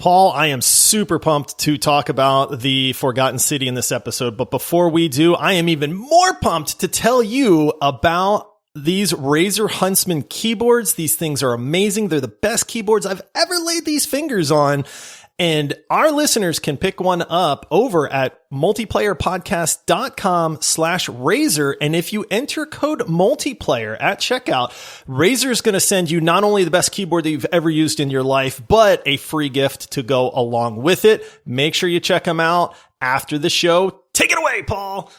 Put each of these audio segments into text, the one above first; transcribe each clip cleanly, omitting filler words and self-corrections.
Paul, I am super pumped to talk about the Forgotten City in this episode. But before we do, I am even more pumped to tell you about these Razer Huntsman keyboards. These things are amazing. They're the best keyboards I've ever laid these fingers on. And our listeners can pick one up over at multiplayerpodcast.com/Razer. And if you enter code multiplayer at checkout, Razer is going to send you not only the best keyboard that you've ever used in your life, but a free gift to go along with it. Make sure you check them out after the show. Take it away, Paul.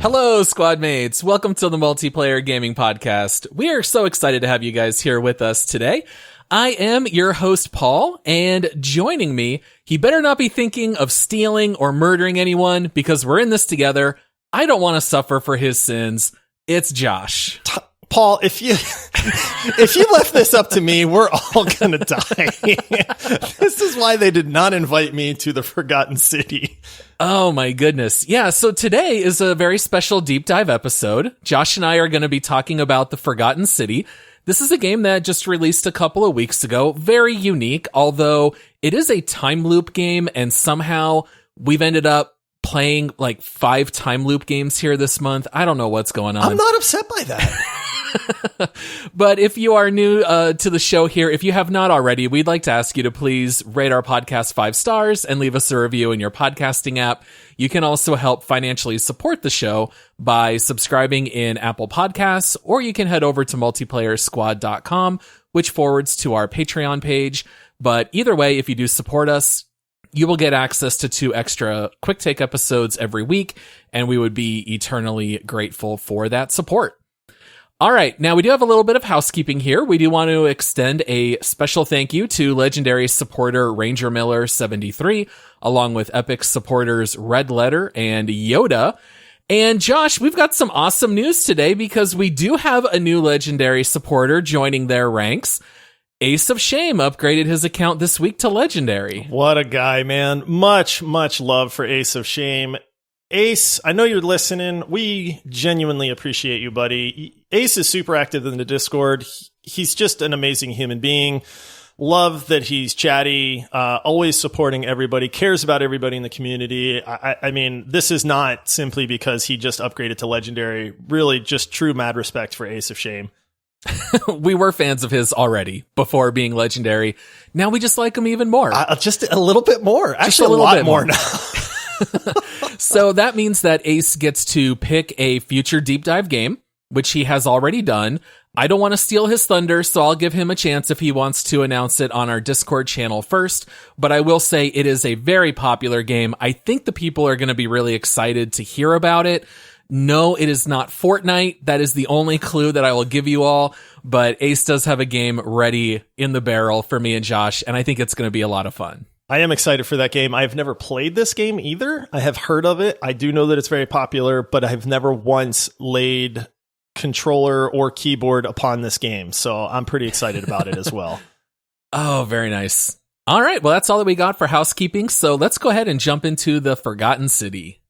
Hello, squad mates. Welcome to the Multiplayer Gaming Podcast. We are so excited to have you guys here with us today. I am your host, Paul, and joining me, he better not be thinking of stealing or murdering anyone because we're in this together. I don't want to suffer for his sins. It's Josh. Paul, if you left this up to me, we're all gonna die. This is why they did not invite me to the Forgotten City. Oh my goodness. Yeah, so today is a very special deep dive episode. Josh and I are going to be talking about the Forgotten City. This is a game that just released a couple of weeks ago. Very unique, although it is a time loop game, and somehow we've ended up playing like 5 time loop games here this month. I don't know what's going on. I'm not upset by that. But if you are new to the show here, if you have not already, we'd like to ask you to please rate our podcast 5 stars and leave us a review in your podcasting app. You can also help financially support the show by subscribing in Apple Podcasts, or you can head over to multiplayersquad.com, which forwards to our Patreon page. But either way, if you do support us, you will get access to 2 extra quick take episodes every week, and we would be eternally grateful for that support. All right, now we do have a little bit of housekeeping here. We do want to extend a special thank you to legendary supporter RangerMiller 73, along with epic supporters Red Letter and Yoda. And Josh, we've got some awesome news today because we do have a new legendary supporter joining their ranks. AceofShame upgraded his account this week to legendary. What a guy, man. Much love for AceofShame. Ace, I know you're listening. We genuinely appreciate you, buddy. Ace is super active in the Discord. He's just an amazing human being. Love that he's chatty, always supporting everybody, cares about everybody in the community. I mean, this is not simply because he just upgraded to legendary. Really, just true mad respect for AceofShame. We were fans of his already before being legendary. Now we just like him even more. Just a little bit more. Actually, a lot more now. So that means that Ace gets to pick a future deep dive game, which he has already done. I don't want to steal his thunder, so I'll give him a chance if he wants to announce it on our Discord channel first. But I will say it is a very popular game. I think the people are going to be really excited to hear about it. No, it is not Fortnite. That is the only clue that I will give you all. But Ace does have a game ready in the barrel for me and Josh, and I think it's going to be a lot of fun. I am excited for that game. I've never played this game either. I have heard of it. I do know that it's very popular, but I've never once laid controller or keyboard upon this game. So I'm pretty excited about it as well. Oh, very nice. All right. Well, that's all that we got for housekeeping. So let's go ahead and jump into the Forgotten City.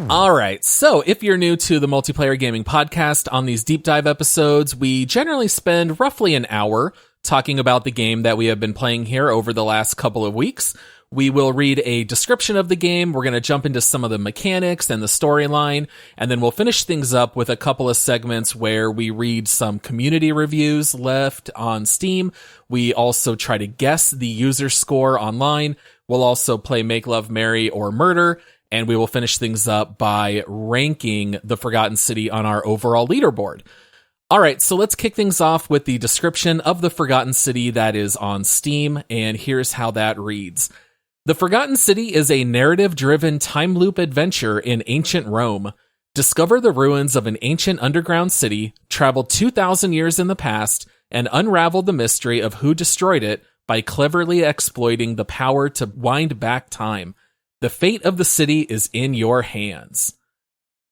All right, so if you're new to the Multiplayer Gaming Podcast, on these deep dive episodes, we generally spend roughly an hour talking about the game that we have been playing here over the last couple of weeks. We will read a description of the game, we're going to jump into some of the mechanics and the storyline, and then we'll finish things up with a couple of segments where we read some community reviews left on Steam. We also try to guess the user score online. We'll also play Make Love, Marry, or Murder, and we will finish things up by ranking the Forgotten City on our overall leaderboard. All right, so let's kick things off with the description of the Forgotten City that is on Steam, and here's how that reads. The Forgotten City is a narrative-driven time loop adventure in ancient Rome. Discover the ruins of an ancient underground city, travel 2,000 years in the past, and unravel the mystery of who destroyed it by cleverly exploiting the power to wind back time. The fate of the city is in your hands.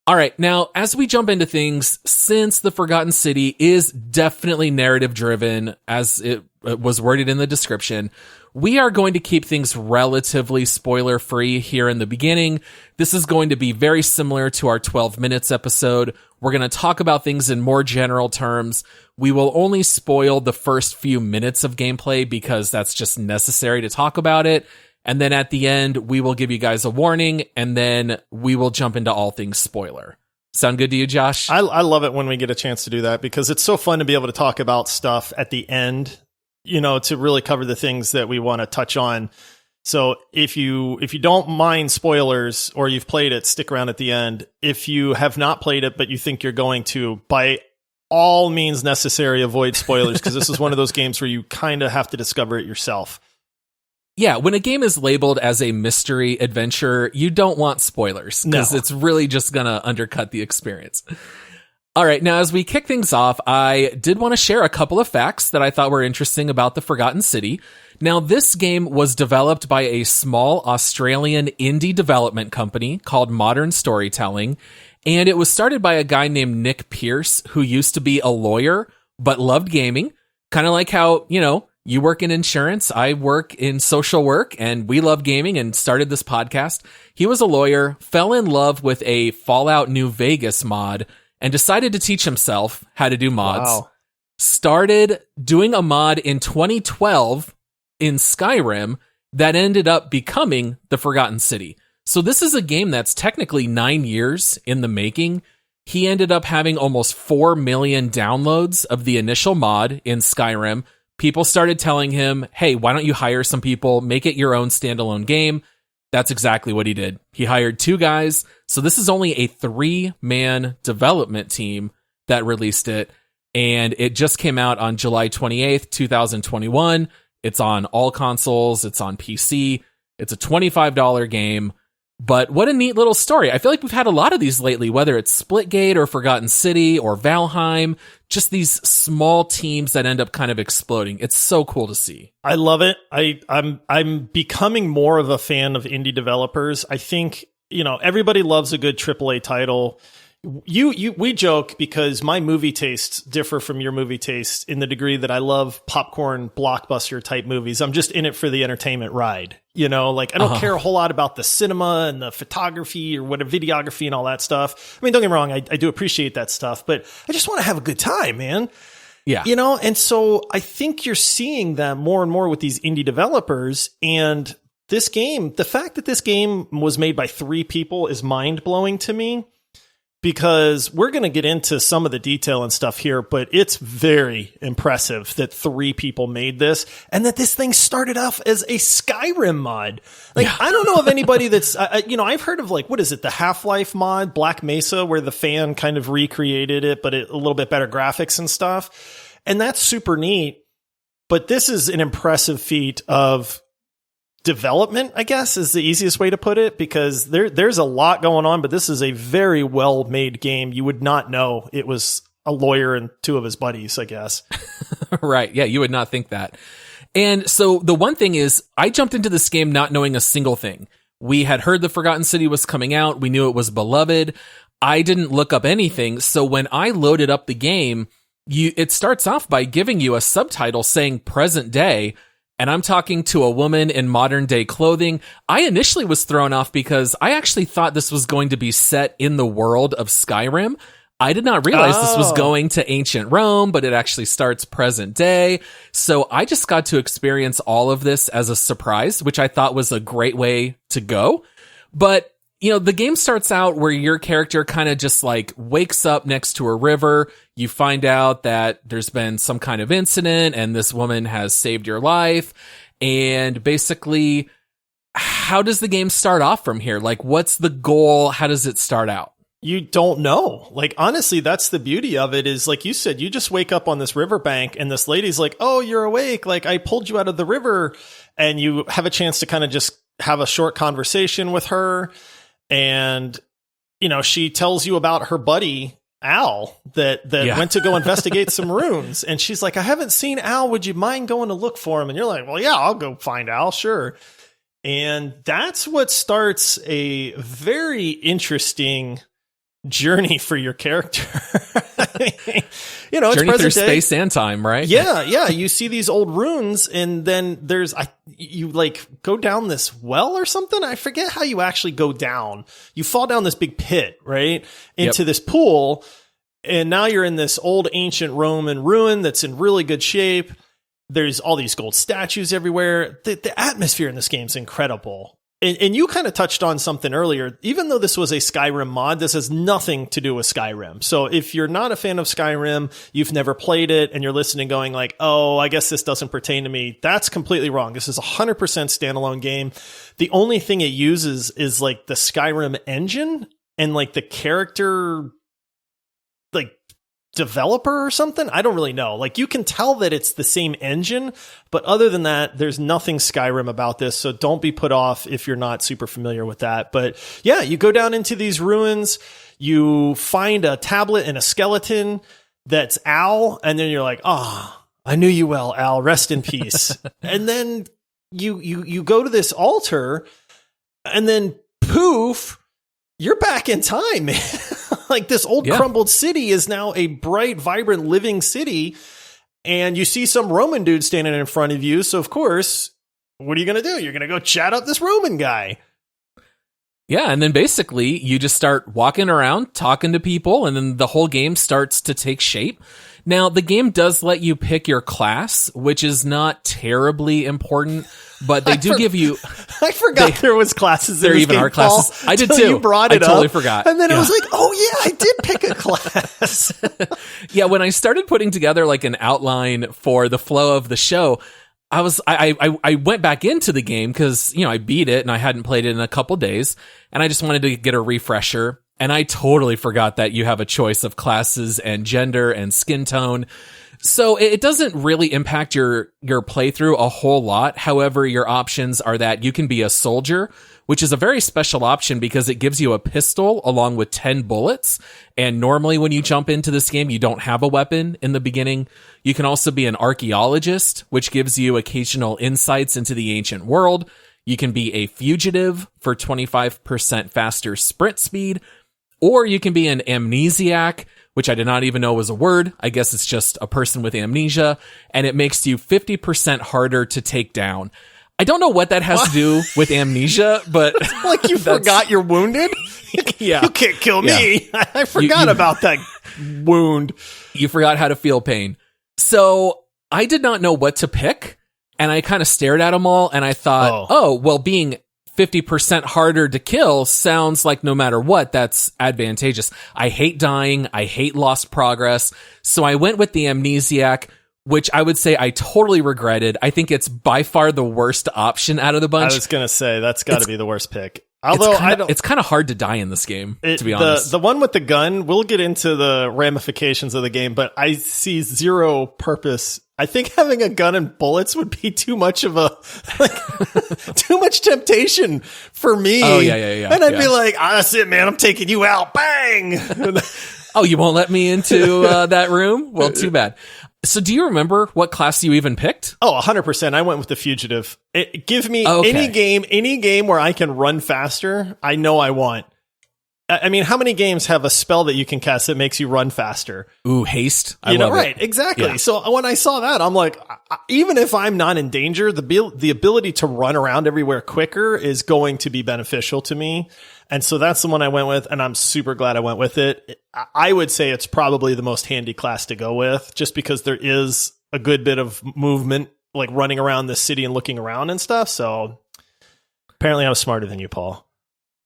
All right, now, as we jump into things, since the Forgotten City is definitely narrative-driven, as it was worded in the description, we are going to keep things relatively spoiler free here in the beginning. This is going to be very similar to our 12 minutes episode. We're going to talk about things in more general terms. We will only spoil the first few minutes of gameplay because that's just necessary to talk about it. And then at the end, we will give you guys a warning, and then we will jump into all things spoiler. Sound good to you, Josh? I love it when we get a chance to do that because it's so fun to be able to talk about stuff at the end, you know, to really cover the things that we want to touch on. So if you don't mind spoilers or you've played it, stick around at the end. If you have not played it, but you think you're going to, by all means necessary, avoid spoilers because this is one of those games where you kind of have to discover it yourself. Yeah, when a game is labeled as a mystery adventure, you don't want spoilers because it's really just going to undercut the experience. All right, now as we kick things off, I did want to share a couple of facts that I thought were interesting about the Forgotten City. Now, this game was developed by a small Australian indie development company called Modern Storytelling, and it was started by a guy named Nick Pierce, who used to be a lawyer but loved gaming, kind of like how, you know, you work in insurance, I work in social work, and we love gaming and started this podcast. He was a lawyer, fell in love with a Fallout New Vegas mod, and decided to teach himself how to do mods. Wow. Started doing a mod in 2012 in Skyrim that ended up becoming the Forgotten City. So this is a game that's technically 9 years in the making. He ended up having almost 4 million downloads of the initial mod in Skyrim. People started telling him, hey, why don't you hire some people, make it your own standalone game? That's exactly what he did. He hired 2 guys. So this is only a 3-man development team that released it. And it just came out on July 28th, 2021. It's on all consoles. It's on PC. It's a $25 game. But what a neat little story. I feel like we've had a lot of these lately, whether it's Splitgate or Forgotten City or Valheim, just these small teams that end up kind of exploding. It's so cool to see. I love it. I'm becoming more of a fan of indie developers. I think, you know, everybody loves a good AAA title. We joke because my movie tastes differ from your movie tastes in the degree that I love popcorn blockbuster type movies. I'm just in it for the entertainment ride. You know, like I don't care a whole lot about the cinema and the photography or what a videography and all that stuff. I mean, don't get me wrong. I do appreciate that stuff, but I just want to have a good time, man. Yeah. You know, and so I think you're seeing that more and more with these indie developers. And this game, the fact that this game was made by 3 people is mind blowing to me. Because we're going to get into some of the detail and stuff here, but it's very impressive that 3 people made this and that this thing started off as a Skyrim mod. Like, yeah. I don't know of anybody that's, you know, I've heard of like, what is it? The Half-Life mod, Black Mesa, where the fan kind of recreated it, but a little bit better graphics and stuff. And that's super neat. But this is an impressive feat of development, I guess, is the easiest way to put it, because there's a lot going on, but this is a very well-made game. You would not know it was a lawyer and 2 of his buddies, I guess. Right. Yeah, you would not think that. And so the one thing is, I jumped into this game not knowing a single thing. We had heard the Forgotten City was coming out. We knew it was beloved. I didn't look up anything. So when I loaded up the game, it starts off by giving you a subtitle saying present day. And I'm talking to a woman in modern day clothing. I initially was thrown off because I actually thought this was going to be set in the world of Skyrim. I did not realize this was going to ancient Rome, but it actually starts present day. So I just got to experience all of this as a surprise, which I thought was a great way to go. But you know, the game starts out where your character kind of just like wakes up next to a river. You find out that there's been some kind of incident and this woman has saved your life. And basically, how does the game start off from here? Like, what's the goal? How does it start out? You don't know. Like, honestly, that's the beauty of it is, like you said, you just wake up on this riverbank and this lady's like, oh, you're awake. Like, I pulled you out of the river, and you have a chance to kind of just have a short conversation with her. And, you know, she tells you about her buddy, Al, that went to go investigate some runes. And she's like, I haven't seen Al. Would you mind going to look for him? And you're like, well, yeah, I'll go find Al. Sure. And that's what starts a very interesting journey for your character. You know, it's journey through present day. Space and time, right? Yeah. You see these old runes, and then you like go down this well or something. I forget how you actually go down. You fall down this big pit, right? Into this pool. And now you're in this old ancient Roman ruin that's in really good shape. There's all these gold statues everywhere. The atmosphere in this game is incredible. And you kind of touched on something earlier. Even though this was a Skyrim mod, this has nothing to do with Skyrim. So if you're not a fan of Skyrim, you've never played it, and you're listening going like, oh, I guess this doesn't pertain to me, that's completely wrong. This is a 100% standalone game. The only thing it uses is like the Skyrim engine and like the character like developer or something. I don't really know. Like, you can tell that it's the same engine, but other than that, there's nothing Skyrim about this. So don't be put off if you're not super familiar with that. But yeah, you go down into these ruins, you find a tablet and a skeleton that's Al, and then you're like, I knew you well, Al, rest in peace. And then you go to this altar, and then poof, you're back in time, man. Like, this old crumbled city is now a bright, vibrant, living city. And you see some Roman dude standing in front of you. So, of course, what are you going to do? You're going to go chat up this Roman guy. Yeah, and then basically you just start walking around, talking to people, and then the whole game starts to take shape. Now, the game does let you pick your class, which is not terribly important, but they do give you... I forgot there was classes in this game, there even are classes. Paul, I did too. You brought it I totally forgot. And then it was like, oh yeah, I did pick a class. Yeah, when I started putting together like an outline for the flow of the show, I went back into the game because, you know, I beat it and I hadn't played it in a couple days, and I just wanted to get a refresher. And I totally forgot that you have a choice of classes and gender and skin tone. So it doesn't really impact your playthrough a whole lot. However, your options are that you can be a soldier, which is a very special option because it gives you a pistol along with 10 bullets. And normally when you jump into this game, you don't have a weapon in the beginning. You can also be an archaeologist, which gives you occasional insights into the ancient world. You can be a fugitive for 25% faster sprint speed. Or you can be an amnesiac, which I did not even know was a word. I guess it's just a person with amnesia, and it makes you 50% harder to take down. I don't know what that has to do with amnesia, but... Like, you forgot you're wounded? Yeah. You can't kill me. Yeah. I forgot about that wound. You forgot how to feel pain. So I did not know what to pick, and I kind of stared at them all, and I thought, well, being 50% harder to kill sounds like no matter what, that's advantageous. I hate dying. I hate lost progress. So I went with the amnesiac, which I would say I totally regretted. I think it's by far the worst option out of the bunch. I was going to say, that's got to be the worst pick. Although it's kind of hard to die in this game, to be honest. The one with the gun, we'll get into the ramifications of the game, but I see zero purpose. I think having a gun and bullets would be too much of too much temptation for me. Oh, yeah. And I'd be like, that's it, man. I'm taking you out. Bang! Oh, you won't let me into that room? Well, too bad. So do you remember what class you even picked? Oh, 100%. I went with the fugitive. Give me any game where I can run faster. I know I want. I mean, how many games have a spell that you can cast that makes you run faster? Ooh, haste. I love it. Exactly. Yeah. So when I saw that, I'm like, even if I'm not in danger, the ability to run around everywhere quicker is going to be beneficial to me. And so that's the one I went with, and I'm super glad I went with it. I would say it's probably the most handy class to go with, just because there is a good bit of movement, like running around the city and looking around and stuff. So apparently I'm smarter than you, Paul.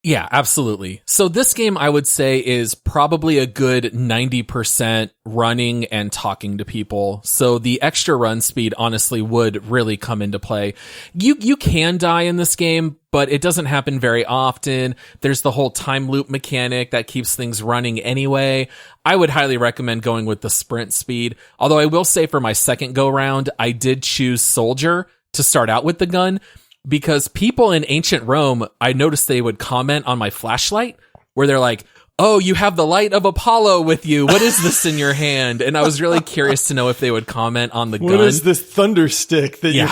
Yeah, absolutely. So this game, I would say, is probably a good 90% running and talking to people. So the extra run speed, honestly, would really come into play. You can die in this game, but it doesn't happen very often. There's the whole time loop mechanic that keeps things running anyway. I would highly recommend going with the sprint speed. Although I will say for my second go round, I did choose soldier to start out with the gun, because people in ancient Rome, I noticed they would comment on my flashlight where they're like, oh, you have the light of Apollo with you. What is this in your hand? And I was really curious to know if they would comment on the gun. What is this thunder stick that you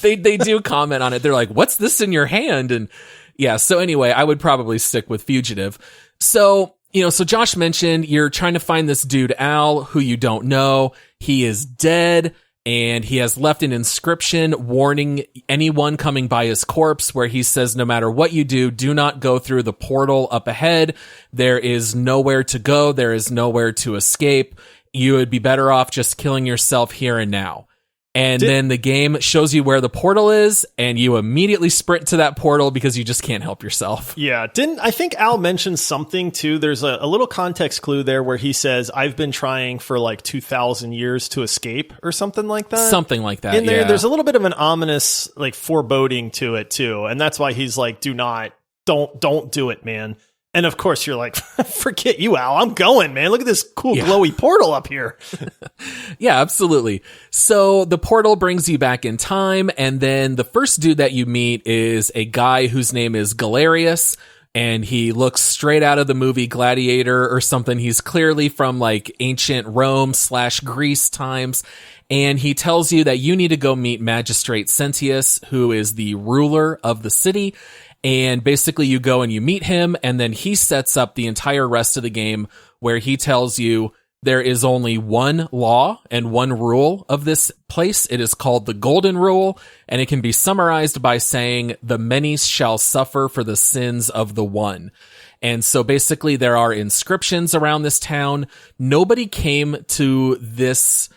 they do comment on it. They're like, what's this in your hand? And yeah, so anyway, I would probably stick with fugitive. So So Josh mentioned you're trying to find this dude, Al, who you don't know. He is dead, and he has left an inscription warning anyone coming by his corpse where he says, no matter what you do not go through the portal up ahead. There is nowhere to go. There is nowhere to escape. You would be better off just killing yourself here and now. And then the game shows you where the portal is, and you immediately sprint to that portal because you just can't help yourself. Yeah. I think Al mentioned something too. There's a little context clue there where he says, I've been trying for like 2,000 years to escape or something like that. Something like that. In there, there's a little bit of an ominous like foreboding to it too. And that's why he's like, don't do it, man. And of course you're like, forget you, Al. I'm going, man. Look at this cool glowy portal up here. Yeah, absolutely. So the portal brings you back in time. And then the first dude that you meet is a guy whose name is Galerius. And he looks straight out of the movie Gladiator or something. He's clearly from like ancient Rome / Greece times. And he tells you that you need to go meet Magistrate Sentius, who is the ruler of the city. And basically you go and you meet him, and then he sets up the entire rest of the game where he tells you there is only one law and one rule of this place. It is called the Golden Rule, and it can be summarized by saying the many shall suffer for the sins of the one. And so basically there are inscriptions around this town. Nobody came to this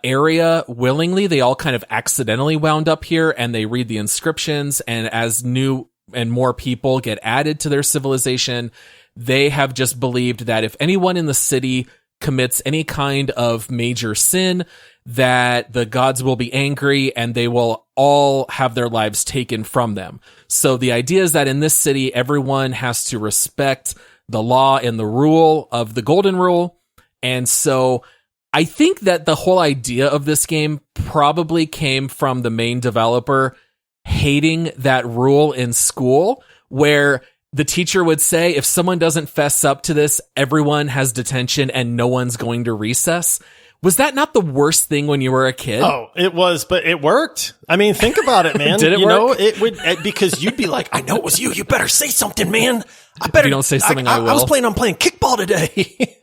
area willingly. They all kind of accidentally wound up here, and they read the inscriptions, and as new and more people get added to their civilization, they have just believed that if anyone in the city commits any kind of major sin, that the gods will be angry and they will all have their lives taken from them. So the idea is that in this city, everyone has to respect the law and the rule of the Golden Rule. And so I think that the whole idea of this game probably came from the main developer hating that rule in school, where the teacher would say, if someone doesn't fess up to this, everyone has detention and no one's going to recess. Was that not the worst thing when you were a kid? Oh, it was, but it worked. I mean, think about it, man. Did it work? It would, because you'd be like, I know it was you. You better say something, man. I better. If you don't say something, I will. I was planning on playing kickball today.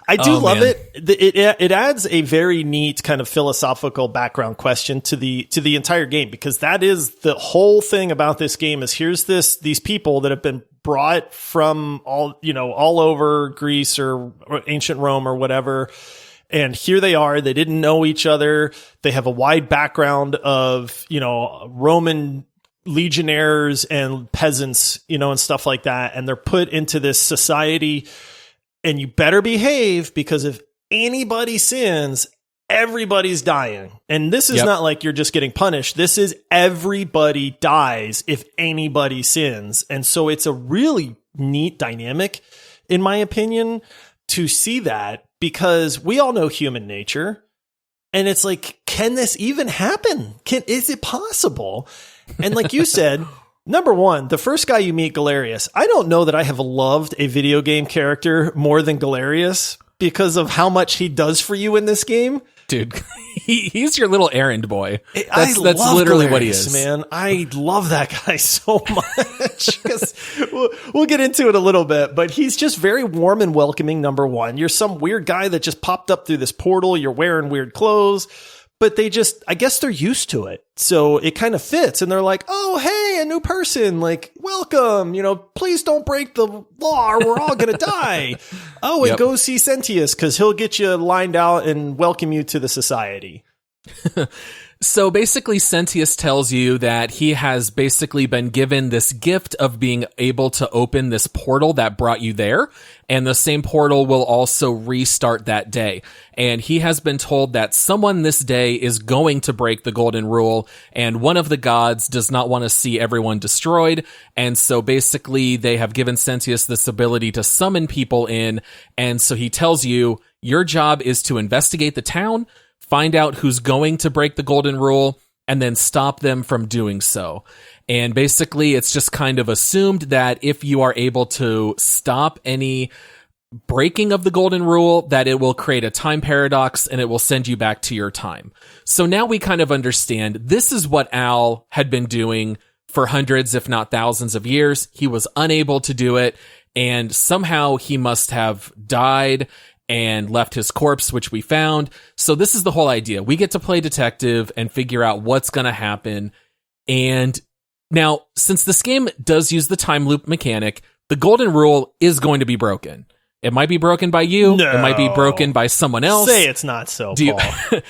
I do love it. It adds a very neat kind of philosophical background question to the entire game, because that is the whole thing about this game is here's these people that have been brought from all over Greece or ancient Rome or whatever. And here they are. They didn't know each other. They have a wide background of, Roman legionnaires and peasants, and stuff like that. And they're put into this society. And you better behave, because if anybody sins, everybody's dying. And this is not like you're just getting punished. This is everybody dies if anybody sins. And so it's a really neat dynamic, in my opinion, to see that, because we all know human nature. And it's like, can this even happen? Is it possible? And like you said, number one, the first guy you meet, Galerius, I don't know that I have loved a video game character more than Galerius because of how much he does for you in this game. Dude, he's your little errand boy. That's literally Galerius, what he is. Man, I love that guy so much. Because we'll get into it a little bit, but he's just very warm and welcoming, number one. You're some weird guy that just popped up through this portal. You're wearing weird clothes. But I guess they're used to it. So it kind of fits. And they're like, oh, hey, a new person. Like, welcome. Please don't break the law or we're all going to die. Oh, and go see Sentius, because he'll get you lined out and welcome you to the society. So basically, Sentius tells you that he has basically been given this gift of being able to open this portal that brought you there. And the same portal will also restart that day. And he has been told that someone this day is going to break the Golden Rule. And one of the gods does not want to see everyone destroyed. And so basically, they have given Sentius this ability to summon people in. And so he tells you, your job is to investigate the town, find out who's going to break the Golden Rule, and then stop them from doing so. And basically, it's just kind of assumed that if you are able to stop any breaking of the Golden Rule, that it will create a time paradox and it will send you back to your time. So now we kind of understand this is what Al had been doing for hundreds, if not thousands of years. He was unable to do it. and somehow he must have died and left his corpse, which we found. So this is the whole idea. We get to play detective and figure out what's going to happen. And now, since this game does use the time loop mechanic, the golden rule is going to be broken. It might be broken by you. No. It might be broken by someone else. Say it's not so, Paul.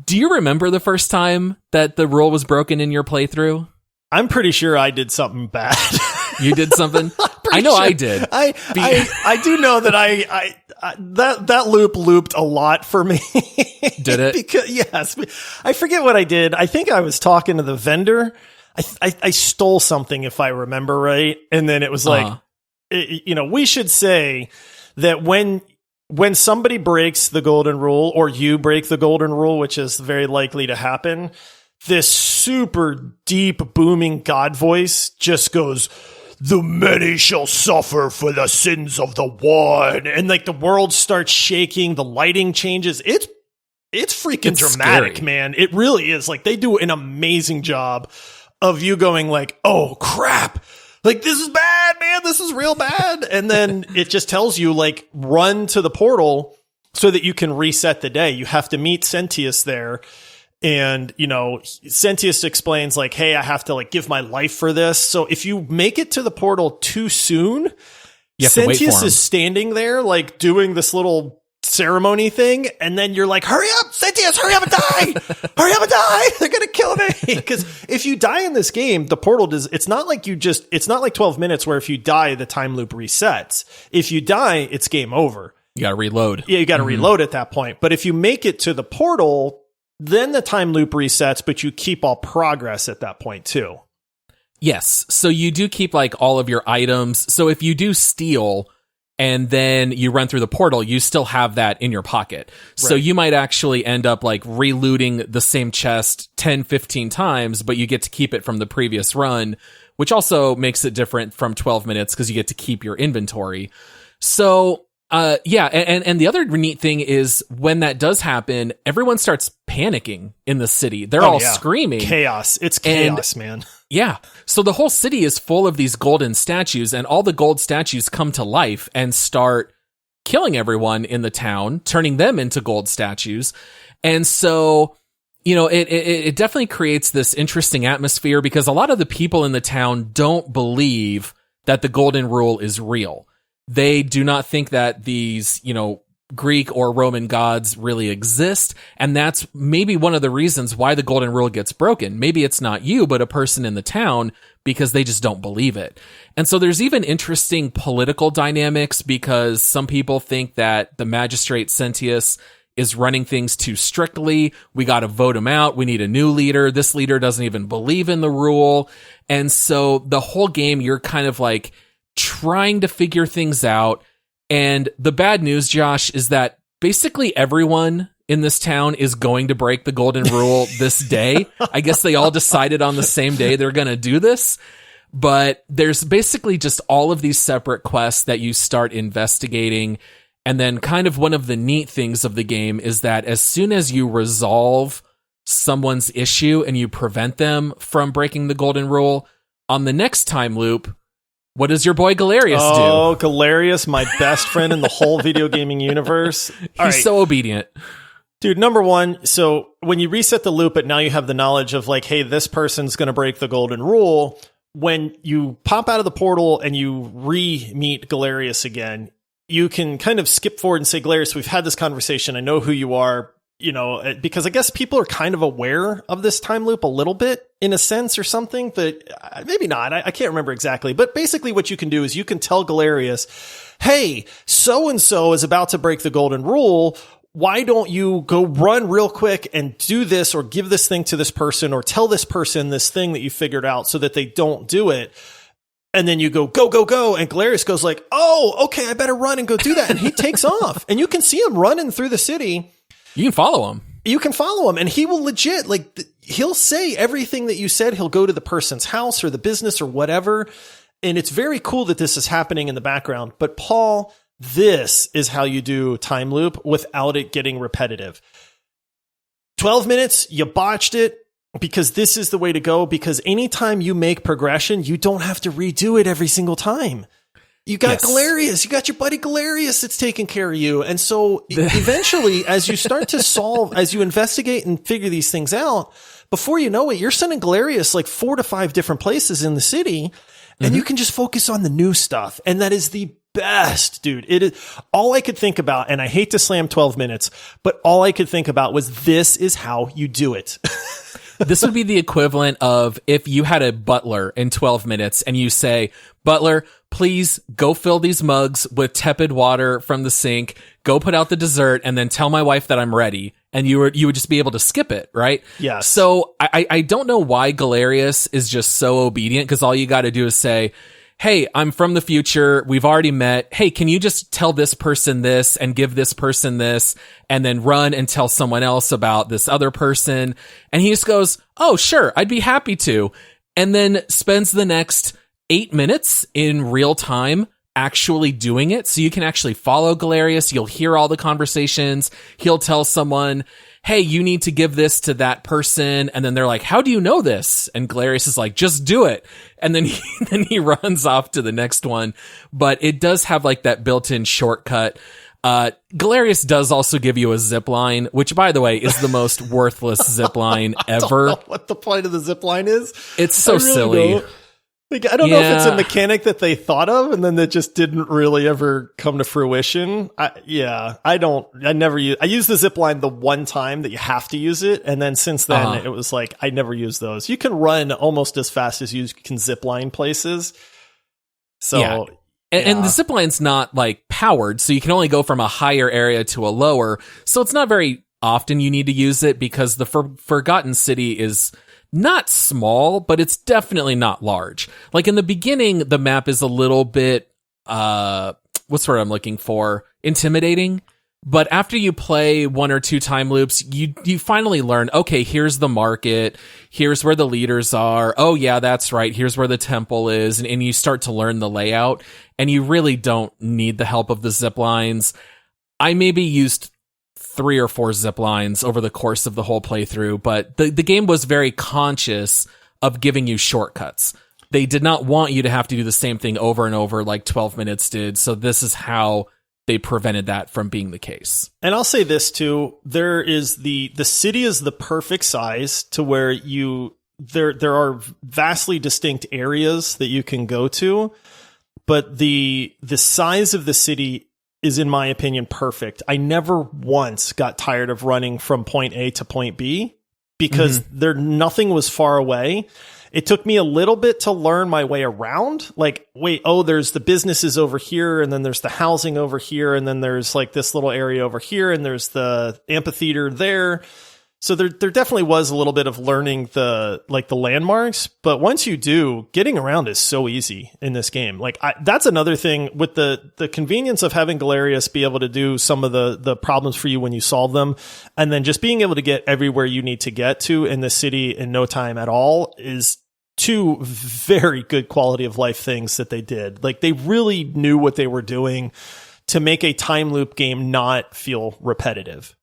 Do you remember the first time that the rule was broken in your playthrough? I'm pretty sure I did something bad. You did something? I know sure. I did. I do know that I that loop looped a lot for me. Did it? Because, yes. I forget what I did. I think I was talking to the vendor. I stole something, if I remember right. And then it was like, we should say that when somebody breaks the golden rule, or you break the golden rule, which is very likely to happen, this super deep booming God voice just goes, "The many shall suffer for the sins of the one." And like the world starts shaking, the lighting changes. It's freaking dramatic, scary. Man. It really is. Like, they do an amazing job of you going like, "Oh crap. Like, this is bad, man. This is real bad." And then it just tells you, like, run to the portal so that you can reset the day. You have to meet Sentius there. And, Sentius explains, like, "Hey, I have to, like, give my life for this." So if you make it to the portal too soon, Sentius is standing there, like, doing this little ceremony thing. And then you're like, "Hurry up, Sentius, hurry up and die. Hurry up and die. They're going to kill me." Because if you die in this game, the portal it's not like 12 minutes where if you die, the time loop resets. If you die, it's game over. You got to reload. Yeah, you got to reload at that point. But if you make it to the portal, then the time loop resets, but you keep all progress at that point too. Yes. So you do keep like all of your items. So if you do steal and then you run through the portal, you still have that in your pocket. Right. So you might actually end up like relooting the same chest 10, 15 times, but you get to keep it from the previous run, which also makes it different from 12 minutes because you get to keep your inventory. So and the other neat thing is when that does happen, everyone starts panicking in the city. They're all screaming. Chaos. It's chaos, man. Yeah. So the whole city is full of these golden statues, and all the gold statues come to life and start killing everyone in the town, turning them into gold statues. And so, it definitely creates this interesting atmosphere because a lot of the people in the town don't believe that the golden rule is real. They do not think that these, Greek or Roman gods really exist. And that's maybe one of the reasons why the golden rule gets broken. Maybe it's not you, but a person in the town, because they just don't believe it. And so there's even interesting political dynamics because some people think that the magistrate Sentius is running things too strictly. We got to vote him out. We need a new leader. This leader doesn't even believe in the rule. And so the whole game, you're kind of like trying to figure things out. And the bad news, Josh, is that basically everyone in this town is going to break the golden rule this day. I guess they all decided on the same day they're going to do this. But there's basically just all of these separate quests that you start investigating. And then kind of one of the neat things of the game is that as soon as you resolve someone's issue and you prevent them from breaking the golden rule, on the next time loop, what does your boy Galerius do? Oh, Galerius, my best friend in the whole video gaming universe. He's so obedient. Dude, number one, so when you reset the loop, but now you have the knowledge of like, hey, this person's going to break the golden rule. When you pop out of the portal and you re-meet Galerius again, you can kind of skip forward and say, Galerius, we've had this conversation. I know who you are. Because I guess people are kind of aware of this time loop a little bit in a sense or something, but maybe not. I can't remember exactly. But basically what you can do is you can tell Galerius, hey, so-and-so is about to break the golden rule. Why don't you go run real quick and do this or give this thing to this person or tell this person this thing that you figured out so that they don't do it. And then you go, go, go, go. And Galerius goes like, oh, okay, I better run and go do that. And he takes off and you can see him running through the city. You can follow him. You can follow him, and he will legit, he'll say everything that you said. He'll go to the person's house or the business or whatever, and it's very cool that this is happening in the background. But, Paul, this is how you do time loop without it getting repetitive. 12 minutes, you botched it, because this is the way to go, because anytime you make progression, you don't have to redo it every single time. You got Yes. Galerius. You got your buddy Galerius that's taking care of you. And so eventually, as you start to solve, as you investigate and figure these things out, before you know it, you're sending Galerius like 4 to 5 different places in the city, and you can just focus on the new stuff. And that is the best, dude. It is all I could think about. And I hate to slam 12 minutes, but all I could think about was this is how you do it. This would be the equivalent of if you had a butler in 12 minutes and you say, Butler, please go fill these mugs with tepid water from the sink, go put out the dessert, and then tell my wife that I'm ready. And you would just be able to skip it, right? Yes. So I don't know why Galerius is just so obedient, because all you got to do is say, hey, I'm from the future. We've already met. Hey, can you just tell this person this and give this person this, and then run and tell someone else about this other person? And he just goes, oh, sure, I'd be happy to. And then spends the next 8 minutes in real time actually doing it. So you can actually follow Galerius. You'll hear all the conversations. He'll tell someone, hey, you need to give this to that person. And then they're like, how do you know this? And Galerius is like, just do it. And then he runs off to the next one. But it does have like that built-in shortcut. Galerius does also give you a zip line, which, by the way, is the most worthless zip line ever. I don't know what the point of the zip line is. It's so really silly. Don't. Like, I don't know if it's a mechanic that they thought of and then that just didn't really ever come to fruition. I used the zip line the one time that you have to use it. And then since then it was like, I never use those. You can run almost as fast as you can zip line places. So, yeah. And the zip line's not like powered, so you can only go from a higher area to a lower. So it's not very often you need to use it, because the Forgotten City is not small, but it's definitely not large. Like in the beginning, the map is a little bit, what's the word I'm looking for? Intimidating. But after you play 1 or 2 time loops, you finally learn, okay, here's the market. Here's where the leaders are. Oh yeah, that's right. Here's where the temple is. And you start to learn the layout, and you really don't need the help of the zip lines. I maybe used 3 or 4 zip lines over the course of the whole playthrough, but the game was very conscious of giving you shortcuts. They did not want you to have to do the same thing over and over like 12 minutes did. So this is how they prevented that from being the case. And I'll say this too, there is the city is the perfect size to where there are vastly distinct areas that you can go to, but the size of the city is, in my opinion, perfect. I never once got tired of running from point A to point B because nothing was far away. It took me a little bit to learn my way around. Like, wait, there's the businesses over here, and then there's the housing over here, and then there's like this little area over here, and there's the amphitheater there. So there definitely was a little bit of learning the landmarks, but once you do, getting around is so easy in this game. Like that's another thing with the convenience of having Galerius be able to do some of the problems for you when you solve them, and then just being able to get everywhere you need to get to in the city in no time at all is 2 very good quality of life things that they did. Like they really knew what they were doing to make a time loop game not feel repetitive.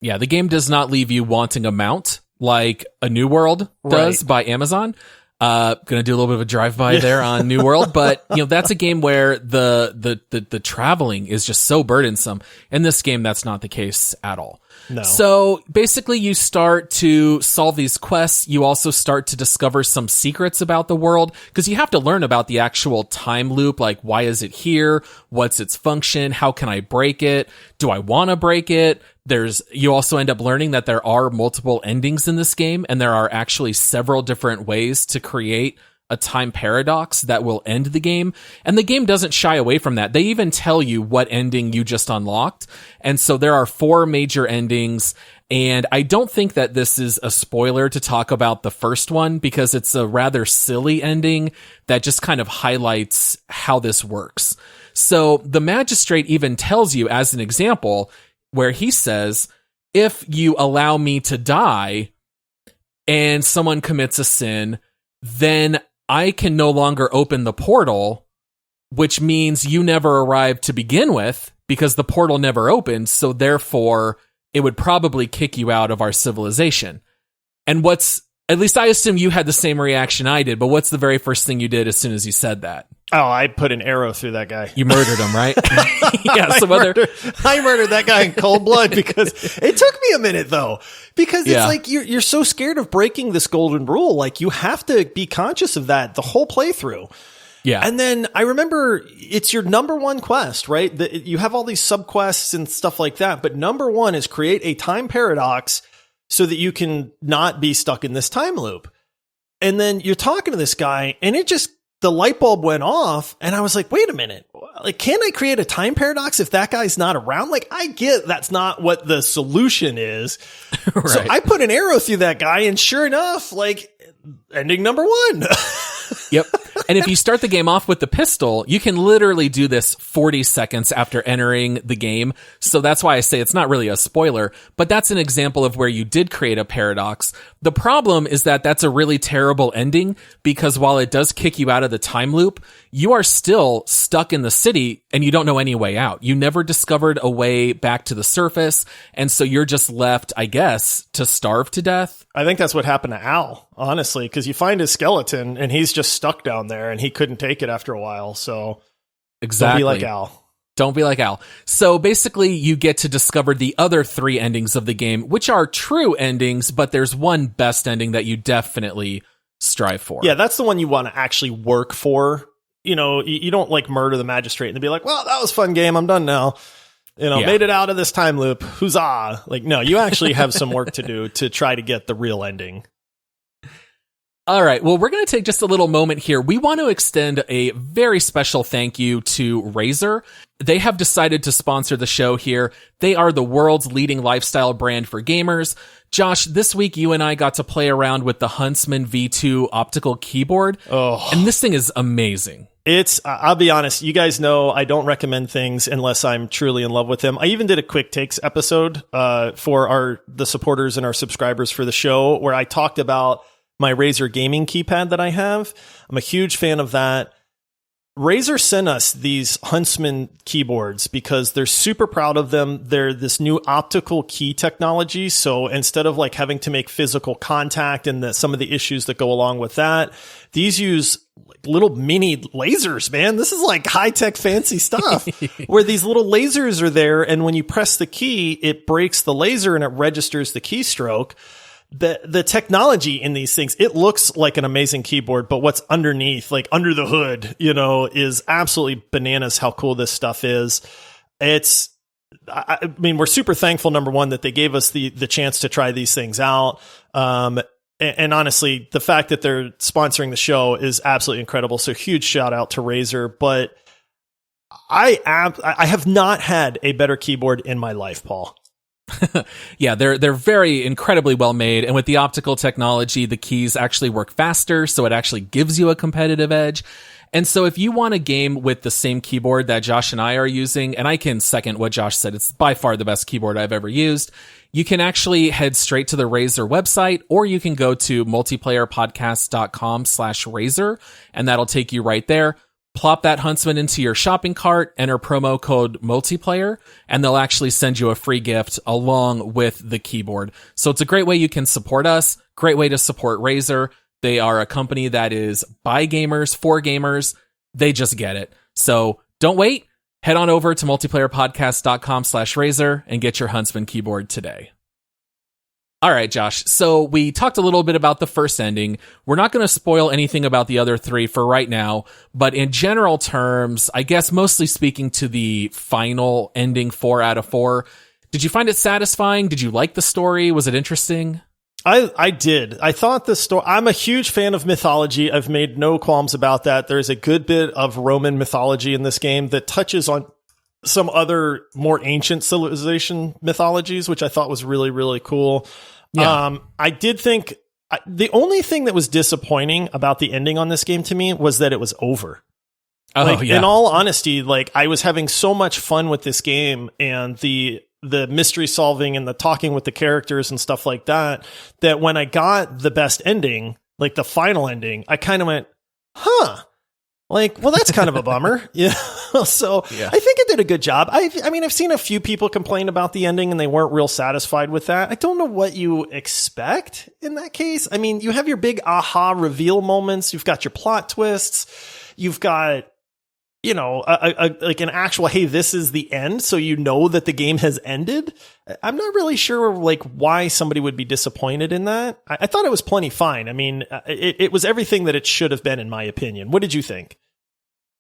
Yeah, the game does not leave you wanting a mount like a New World does by Amazon. Gonna do a little bit of a drive-by there on New World, but that's a game where the traveling is just so burdensome. In this game, that's not the case at all. No. So basically you start to solve these quests. You also start to discover some secrets about the world, because you have to learn about the actual time loop. Like, why is it here? What's its function? How can I break it? Do I want to break it? You also end up learning that there are multiple endings in this game, and there are actually several different ways to create a time paradox that will end the game. And the game doesn't shy away from that. They even tell you what ending you just unlocked. And so there are 4 major endings. And I don't think that this is a spoiler to talk about the first one, because it's a rather silly ending that just kind of highlights how this works. So the magistrate even tells you, as an example, where he says, if you allow me to die and someone commits a sin, then I can no longer open the portal, which means you never arrived to begin with, because the portal never opened. So therefore it would probably kick you out of our civilization. And at least I assume you had the same reaction I did, but what's the very first thing you did as soon as you said that? Oh, I put an arrow through that guy. You murdered him, right? Yeah. I murdered that guy in cold blood because it took me a minute though, because it's like you're so scared of breaking this golden rule. Like you have to be conscious of that the whole playthrough. Yeah. And then I remember it's your number one quest, right? You have all these subquests and stuff like that, but number one is create a time paradox so that you can not be stuck in this time loop. And then you're talking to this guy and the light bulb went off and I was like, wait a minute. Like, can I create a time paradox if that guy's not around? Like, I get that's not what the solution is. Right. So I put an arrow through that guy and sure enough, like ending number one. Yep. And if you start the game off with the pistol, you can literally do this 40 seconds after entering the game. So that's why I say it's not really a spoiler, but that's an example of where you did create a paradox. The problem is that that's a really terrible ending because while it does kick you out of the time loop, you are still stuck in the city and you don't know any way out. You never discovered a way back to the surface. And so you're just left, I guess, to starve to death. I think that's what happened to Al, honestly, because you find his skeleton and he's just stuck down there and he couldn't take it after a while. So exactly. Don't be like Al. Don't be like Al. So basically you get to discover the other 3 endings of the game, which are true endings, but there's one best ending that you definitely strive for. Yeah, that's the one you want to actually work for. You know, you don't like murder the magistrate and be like, well, that was a fun game. I'm done now. You know, made it out of this time loop. Huzzah. Like, no, you actually have some work to do to try to get the real ending. All right. Well, we're going to take just a little moment here. We want to extend a very special thank you to Razer. They have decided to sponsor the show here. They are the world's leading lifestyle brand for gamers. Josh, this week you and I got to play around with the Huntsman V2 optical keyboard. Oh. And this thing is amazing. I'll be honest, you guys know I don't recommend things unless I'm truly in love with them. I even did a quick takes episode for the supporters and our subscribers for the show where I talked about my Razer gaming keypad that I have. I'm a huge fan of that. Razer sent us these Huntsman keyboards because they're super proud of them. They're this new optical key technology. So instead of like having to make physical contact and some of the issues that go along with that, these use like little mini lasers, man. This is like high tech fancy stuff where these little lasers are there. And when you press the key, it breaks the laser and it registers the keystroke. The technology in these things, it looks like an amazing keyboard, but what's underneath, like under the hood, you know, is absolutely bananas how cool this stuff is. I mean, we're super thankful, number one, that they gave us the chance to try these things out. And honestly, the fact that they're sponsoring the show is absolutely incredible. So huge shout out to Razer, but I have not had a better keyboard in my life, Paul. Yeah, they're very incredibly well made, and with the optical technology, the keys actually work faster, so it actually gives you a competitive edge. And so if you want a game with the same keyboard that Josh and I are using, and I can second what Josh said, it's by far the best keyboard I've ever used, you can actually head straight to the Razer website, or you can go to multiplayerpodcast.com/Razer, and that'll take you right there. Plop that Huntsman into your shopping cart, enter promo code multiplayer, and they'll actually send you a free gift along with the keyboard. So it's a great way you can support us, great way to support Razer. They are a company that is by gamers, for gamers. They just get it. So don't wait. Head on over to multiplayerpodcast.com/Razer and get your Huntsman keyboard today. All right, Josh. So we talked a little bit about the first ending. We're not going to spoil anything about the other 3 for right now, but in general terms, I guess mostly speaking to the final ending 4 out of 4, did you find it satisfying? Did you like the story? Was it interesting? I did. I thought the story, I'm a huge fan of mythology. I've made no qualms about that. There's a good bit of Roman mythology in this game that touches on some other more ancient civilization mythologies, which I thought was really, really cool. Yeah. I did think the only thing that was disappointing about the ending on this game to me was that it was over. Oh, yeah. In all honesty, like I was having so much fun with this game and the mystery solving and the talking with the characters and stuff like that, that when I got the best ending, like the final ending, I kind of went, huh. Like, well, that's kind of a bummer. Yeah. So yeah. I think it did a good job. I mean, I've seen a few people complain about the ending and they weren't real satisfied with that. I don't know what you expect in that case. I mean, you have your big aha reveal moments. You've got your plot twists. You've got like an actual, hey, this is the end, so you know that the game has ended. I'm not really sure like why somebody would be disappointed in that. I thought it was plenty fine. I mean, it was everything that it should have been, in my opinion. What did you think?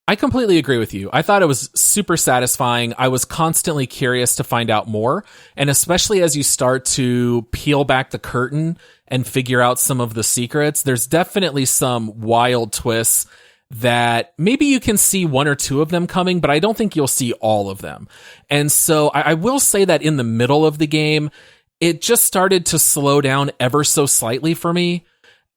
I completely agree with you. I thought it was super satisfying. I was constantly curious to find out more. And especially as you start to peel back the curtain and figure out some of the secrets, there's definitely some wild twists that maybe you can see one or two of them coming, but I don't think you'll see all of them. And so I will say that in the middle of the game, it just started to slow down ever so slightly for me.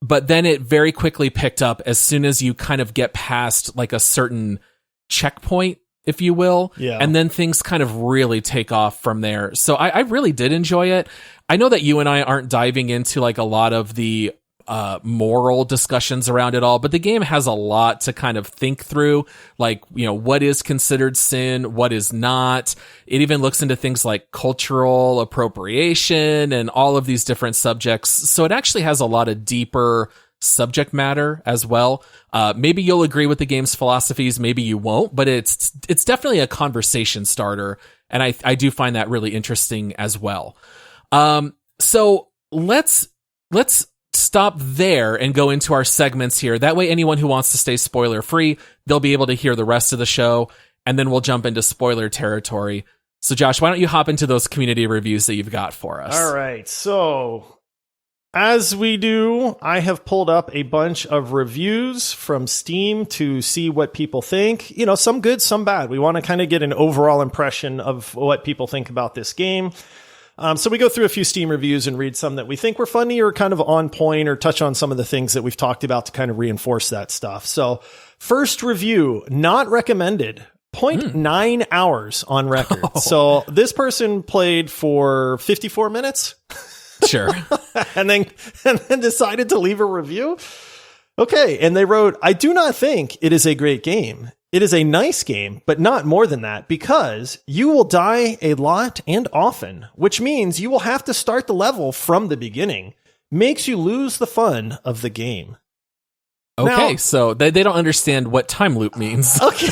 But then it very quickly picked up as soon as you kind of get past like a certain checkpoint, if you will. Yeah. And then things kind of really take off from there. So I really did enjoy it. I know that you and I aren't diving into like a lot of the moral discussions around it all, but the game has a lot to kind of think through, like, what is considered sin, what is not. It even looks into things like cultural appropriation and all of these different subjects. So it actually has a lot of deeper subject matter as well. Maybe you'll agree with the game's philosophies, maybe you won't, but it's definitely a conversation starter. And I do find that really interesting as well. So let's stop there and go into our segments here. That way, anyone who wants to stay spoiler free, they'll be able to hear the rest of the show, and then we'll jump into spoiler territory. So Josh, why don't you hop into those community reviews that you've got for us? All right. So as we do, I have pulled up a bunch of reviews from Steam to see what people think. Some good, some bad. We want to kind of get an overall impression of what people think about this game. So we go through a few Steam reviews and read some that we think were funny or kind of on point or touch on some of the things that we've talked about to kind of reinforce that stuff. So first review, not recommended, 0.9 hours on record. Oh. So this person played for 54 minutes. Sure. and then decided to leave a review. Okay. And they wrote, I do not think it is a great game. It is a nice game, but not more than that, because you will die a lot and often, which means you will have to start the level from the beginning. Makes you lose the fun of the game. Okay, so they don't understand what time loop means. Okay.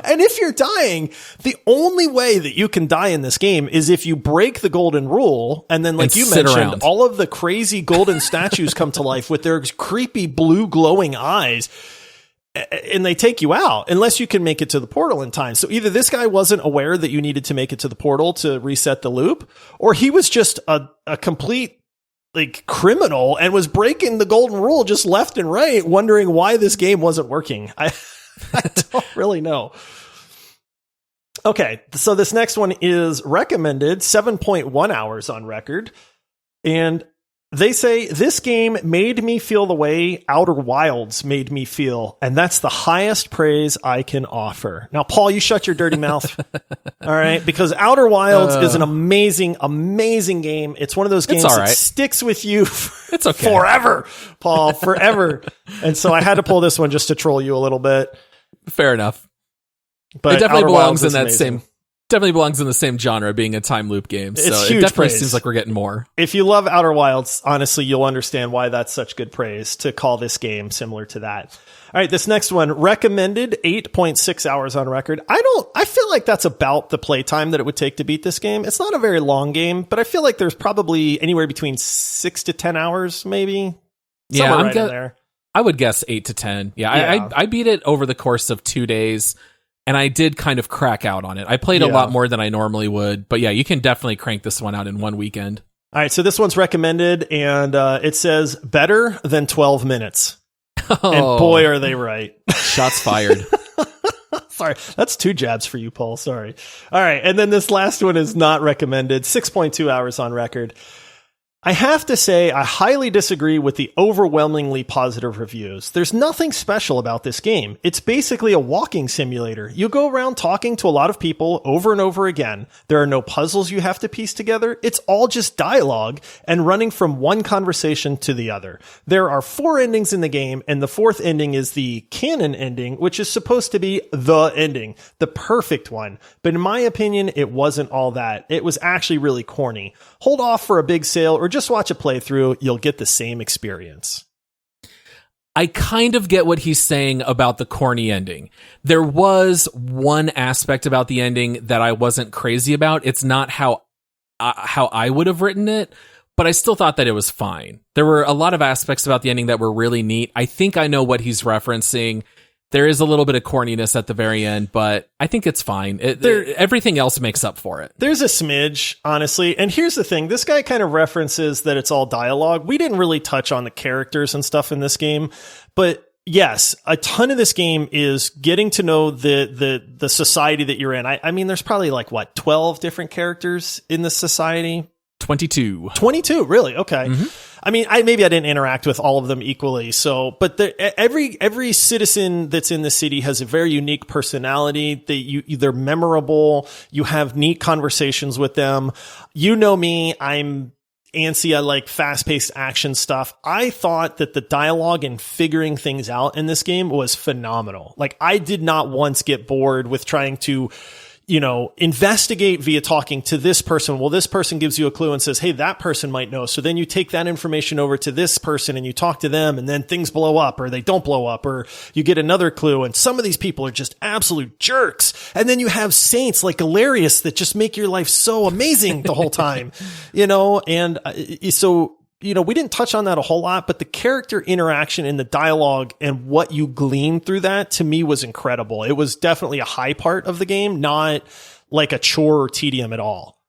And if you're dying, the only way that you can die in this game is if you break the golden rule, and then, like you mentioned, around. All of the crazy golden statues come to life with their creepy blue glowing eyes. And they take you out unless you can make it to the portal in time. So either this guy wasn't aware that you needed to make it to the portal to reset the loop, or he was just a complete like criminal and was breaking the golden rule just left and right, wondering why this game wasn't working. I don't really know. Okay, so this next one is recommended 7.1 hours on record. And they say, this game made me feel the way Outer Wilds made me feel, and that's the highest praise I can offer. Now, Paul, you shut your dirty mouth. All right? Because Outer Wilds is an amazing, amazing game. It's one of those games that sticks with you forever, Paul, forever. And so I had to pull this one just to troll you a little bit. Fair enough. But it definitely Outer belongs Wilds in that amazing. Definitely belongs in the same genre, being a time loop game. So it's it definitely praise. Seems like we're getting more. If you love Outer Wilds, honestly, you'll understand why that's such good praise to call this game similar to that. All right, this next one, recommended 8.6 hours on record. I feel like that's about the playtime that it would take to beat this game. It's not a very long game, but I feel like there's probably anywhere between 6 to 10 hours, maybe. Yeah, I'm right in there. I would guess 8 to 10. Yeah. I beat it over the course of 2 days. And I did kind of crack out on it. I played a lot more than I normally would. But yeah, you can definitely crank this one out in one weekend. All right, so this one's recommended, and it says better than 12 minutes. Oh. And boy, are they right. Shots fired. Sorry, that's 2 jabs for you, Paul. Sorry. All right, and then this last one is not recommended. 6.2 hours on record. I have to say, I highly disagree with the overwhelmingly positive reviews. There's nothing special about this game. It's basically a walking simulator. You go around talking to a lot of people over and over again. There are no puzzles you have to piece together. It's all just dialogue and running from one conversation to the other. There are 4 endings in the game, and the 4th ending is the Canon Ending, which is supposed to be the ending, the perfect one. But in my opinion, it wasn't all that. It was actually really corny. Hold off for a big sale or just watch a playthrough. You'll get the same experience. I kind of get what he's saying about the corny ending. There was one aspect about the ending that I wasn't crazy about. It's not how I would have written it, but I still thought that it was fine. There were a lot of aspects about the ending that were really neat. I think I know what he's referencing. There is a little bit of corniness at the very end, but I think it's fine. Everything else makes up for it. There's a smidge, honestly. And here's the thing. This guy kind of references that it's all dialogue. We didn't really touch on the characters and stuff in this game, but yes, a ton of this game is getting to know the society that you're in. I mean, there's probably 12 different characters in this society. 22, really? Okay. Mm-hmm. I mean, maybe I didn't interact with all of them equally. So, but every citizen that's in the city has a very unique personality. They're memorable. You have neat conversations with them. You know me, I'm antsy. I like fast-paced action stuff. I thought that the dialogue and figuring things out in this game was phenomenal. I did not once get bored with trying to investigate via talking to this person. Well, this person gives you a clue and says, hey, that person might know. So then you take that information over to this person and you talk to them, and then things blow up or they don't blow up, or you get another clue. And some of these people are just absolute jerks. And then you have saints like Galerius that just make your life so amazing the whole time, and so we didn't touch on that a whole lot, but the character interaction in the dialogue and what you glean through that, to me, was incredible. It was definitely a high part of the game, not like a chore or tedium at all.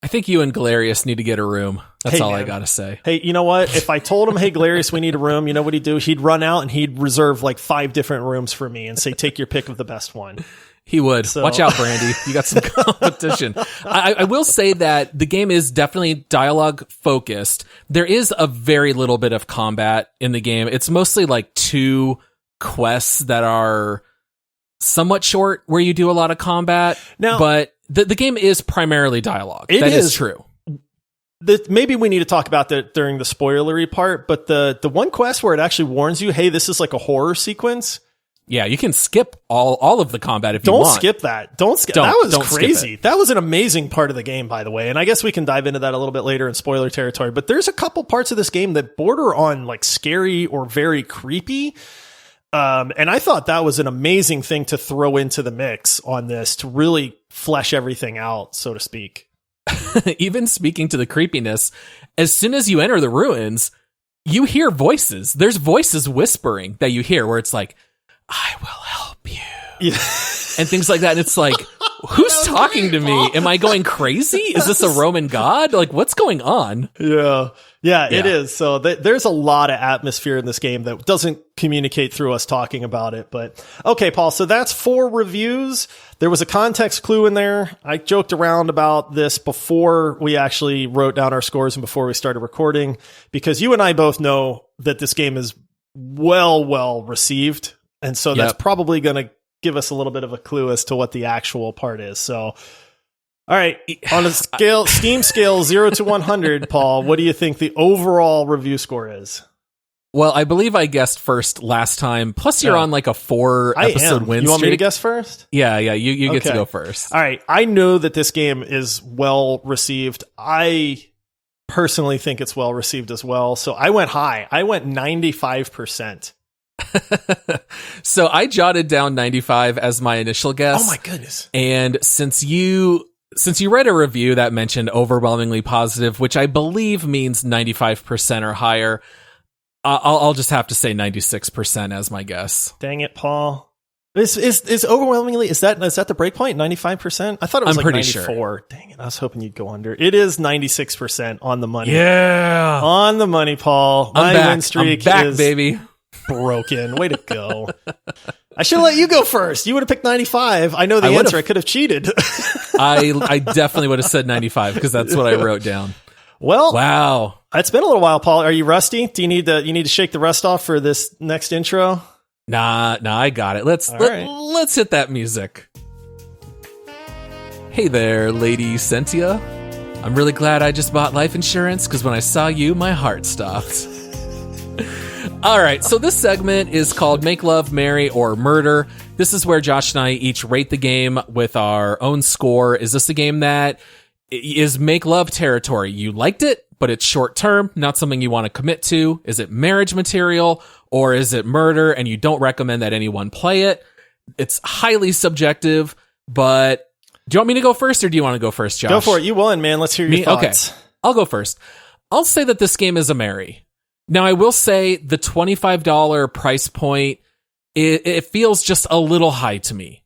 I think you and Galerius need to get a room. That's all I gotta say. Hey, you know what? If I told him, hey, Galerius, we need a room, you know what he'd do? He'd run out and he'd reserve 5 different rooms for me and say, take your pick of the best one. He would. So. Watch out, Brandy. You got some competition. I will say that the game is definitely dialogue focused. There is a very little bit of combat in the game. It's mostly 2 quests that are somewhat short where you do a lot of combat. Now, but the game is primarily dialogue. That is true. Maybe we need to talk about that during the spoilery part, but the one quest where it actually warns you, hey, this is a horror sequence. Yeah, you can skip all of the combat if you want. Don't skip that. That was crazy. That was an amazing part of the game, by the way. And I guess we can dive into that a little bit later in spoiler territory. But there's a couple parts of this game that border on scary or very creepy. And I thought that was an amazing thing to throw into the mix on this to really flesh everything out, so to speak. Even speaking to the creepiness, as soon as you enter the ruins, you hear voices. There's voices whispering that you hear where it's I will help you. Yeah. And things like that. And it's who's talking to me? Am I going crazy? Is this a Roman god? What's going on? Yeah, it is. So there's a lot of atmosphere in this game that doesn't communicate through us talking about it. But okay, Paul, so that's 4 reviews. There was a context clue in there. I joked around about this before we actually wrote down our scores and before we started recording, because you and I both know that this game is well received. And so that's probably going to give us a little bit of a clue as to what the actual part is. So, all right, on a Steam scale 0 to 100, Paul, what do you think the overall review score is? Well, I believe I guessed first last time. Plus, you're on a 4-episode win streak. You want me to guess first? Yeah. You get to go first. All right. I know that this game is well received. I personally think it's well received as well. So I went high. I went 95%. So I jotted down 95 as my initial guess. Oh my goodness. And since you read a review that mentioned overwhelmingly positive, which I believe means 95% or higher, I'll just have to say 96% as my guess. Dang it, Paul. Is overwhelmingly, is that the break point? 95%? I thought it was I'm pretty 94. Sure. Dang it. I was hoping you'd go under. It is 96% on the money. Yeah. On the money, Paul. My win streak I'm back, is baby. Broken. Way to go. I should have let you go first. You would have picked 95. I know the answer. I could have cheated. I definitely would have said 95 because that's what I wrote down. Well, wow. It's been a little while, Paul. Are you rusty? Do you need to shake the rust off for this next intro? Nah, I got it. Let's hit that music. Hey there, Lady Cynthia. I'm really glad I just bought life insurance because when I saw you, my heart stopped. All right, so this segment is called Make Love, Marry, or Murder. This is where Josh and I each rate the game with our own score. Is this a game that is make love territory? You liked it, but it's short term, not something you want to commit to. Is it marriage material? or is it murder and you don't recommend that anyone play it? It's highly subjective, but do you want me to go first or do you want to go first, Josh? Go for it. You won, man. Let's hear your thoughts. Okay. I'll go first. I'll say that this game is a Mary. Now, I will say the $25 price point, it feels just a little high to me.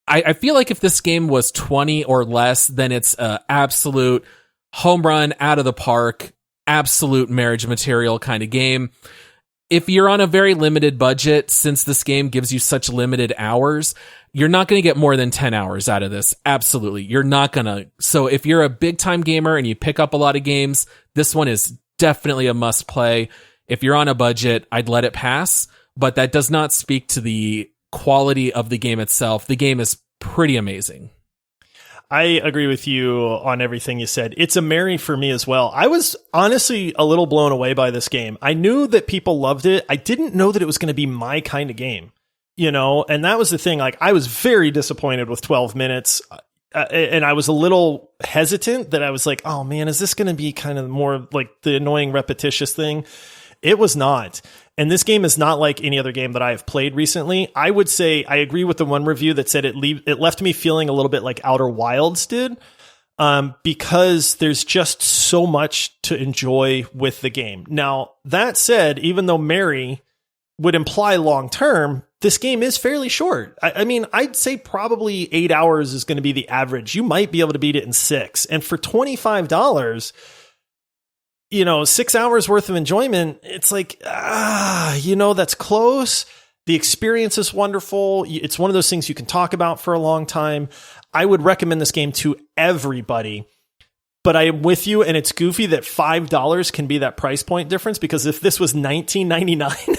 I feel like if this game was 20 or less, then it's an absolute home run out of the park, absolute marriage material kind of game. If you're on a very limited budget, since this game gives you such limited hours, you're not going to get more than 10 hours out of this. Absolutely. You're not going to. So if you're a big time gamer and you pick up a lot of games, this one is definitely a must play. If you're on a budget, I'd let it pass, but that does not speak to the quality of the game itself. The game is pretty amazing. I agree with you on everything you said. It's a Mary for me as well. I was honestly a little blown away by this game. I knew that people loved it. I didn't know that it was going to be my kind of game, and that was the thing. Like, I was very disappointed with 12 minutes. And I was a little hesitant that I was like, oh man, is this going to be kind of more like the annoying repetitious thing? It was not. And this game is not like any other game that I have played recently. I would say I agree with the one review that said it left me feeling a little bit like Outer Wilds did, because there's just so much to enjoy with the game. Now, that said, even though Mary would imply long term, this game is fairly short. I mean, I'd say probably 8 hours is going to be the average. You might be able to beat it in 6. And for $25, 6 hours worth of enjoyment, it's like, that's close. The experience is wonderful. It's one of those things you can talk about for a long time. I would recommend this game to everybody. But I am with you, and it's goofy that $5 can be that price point difference, because if this was $19.99,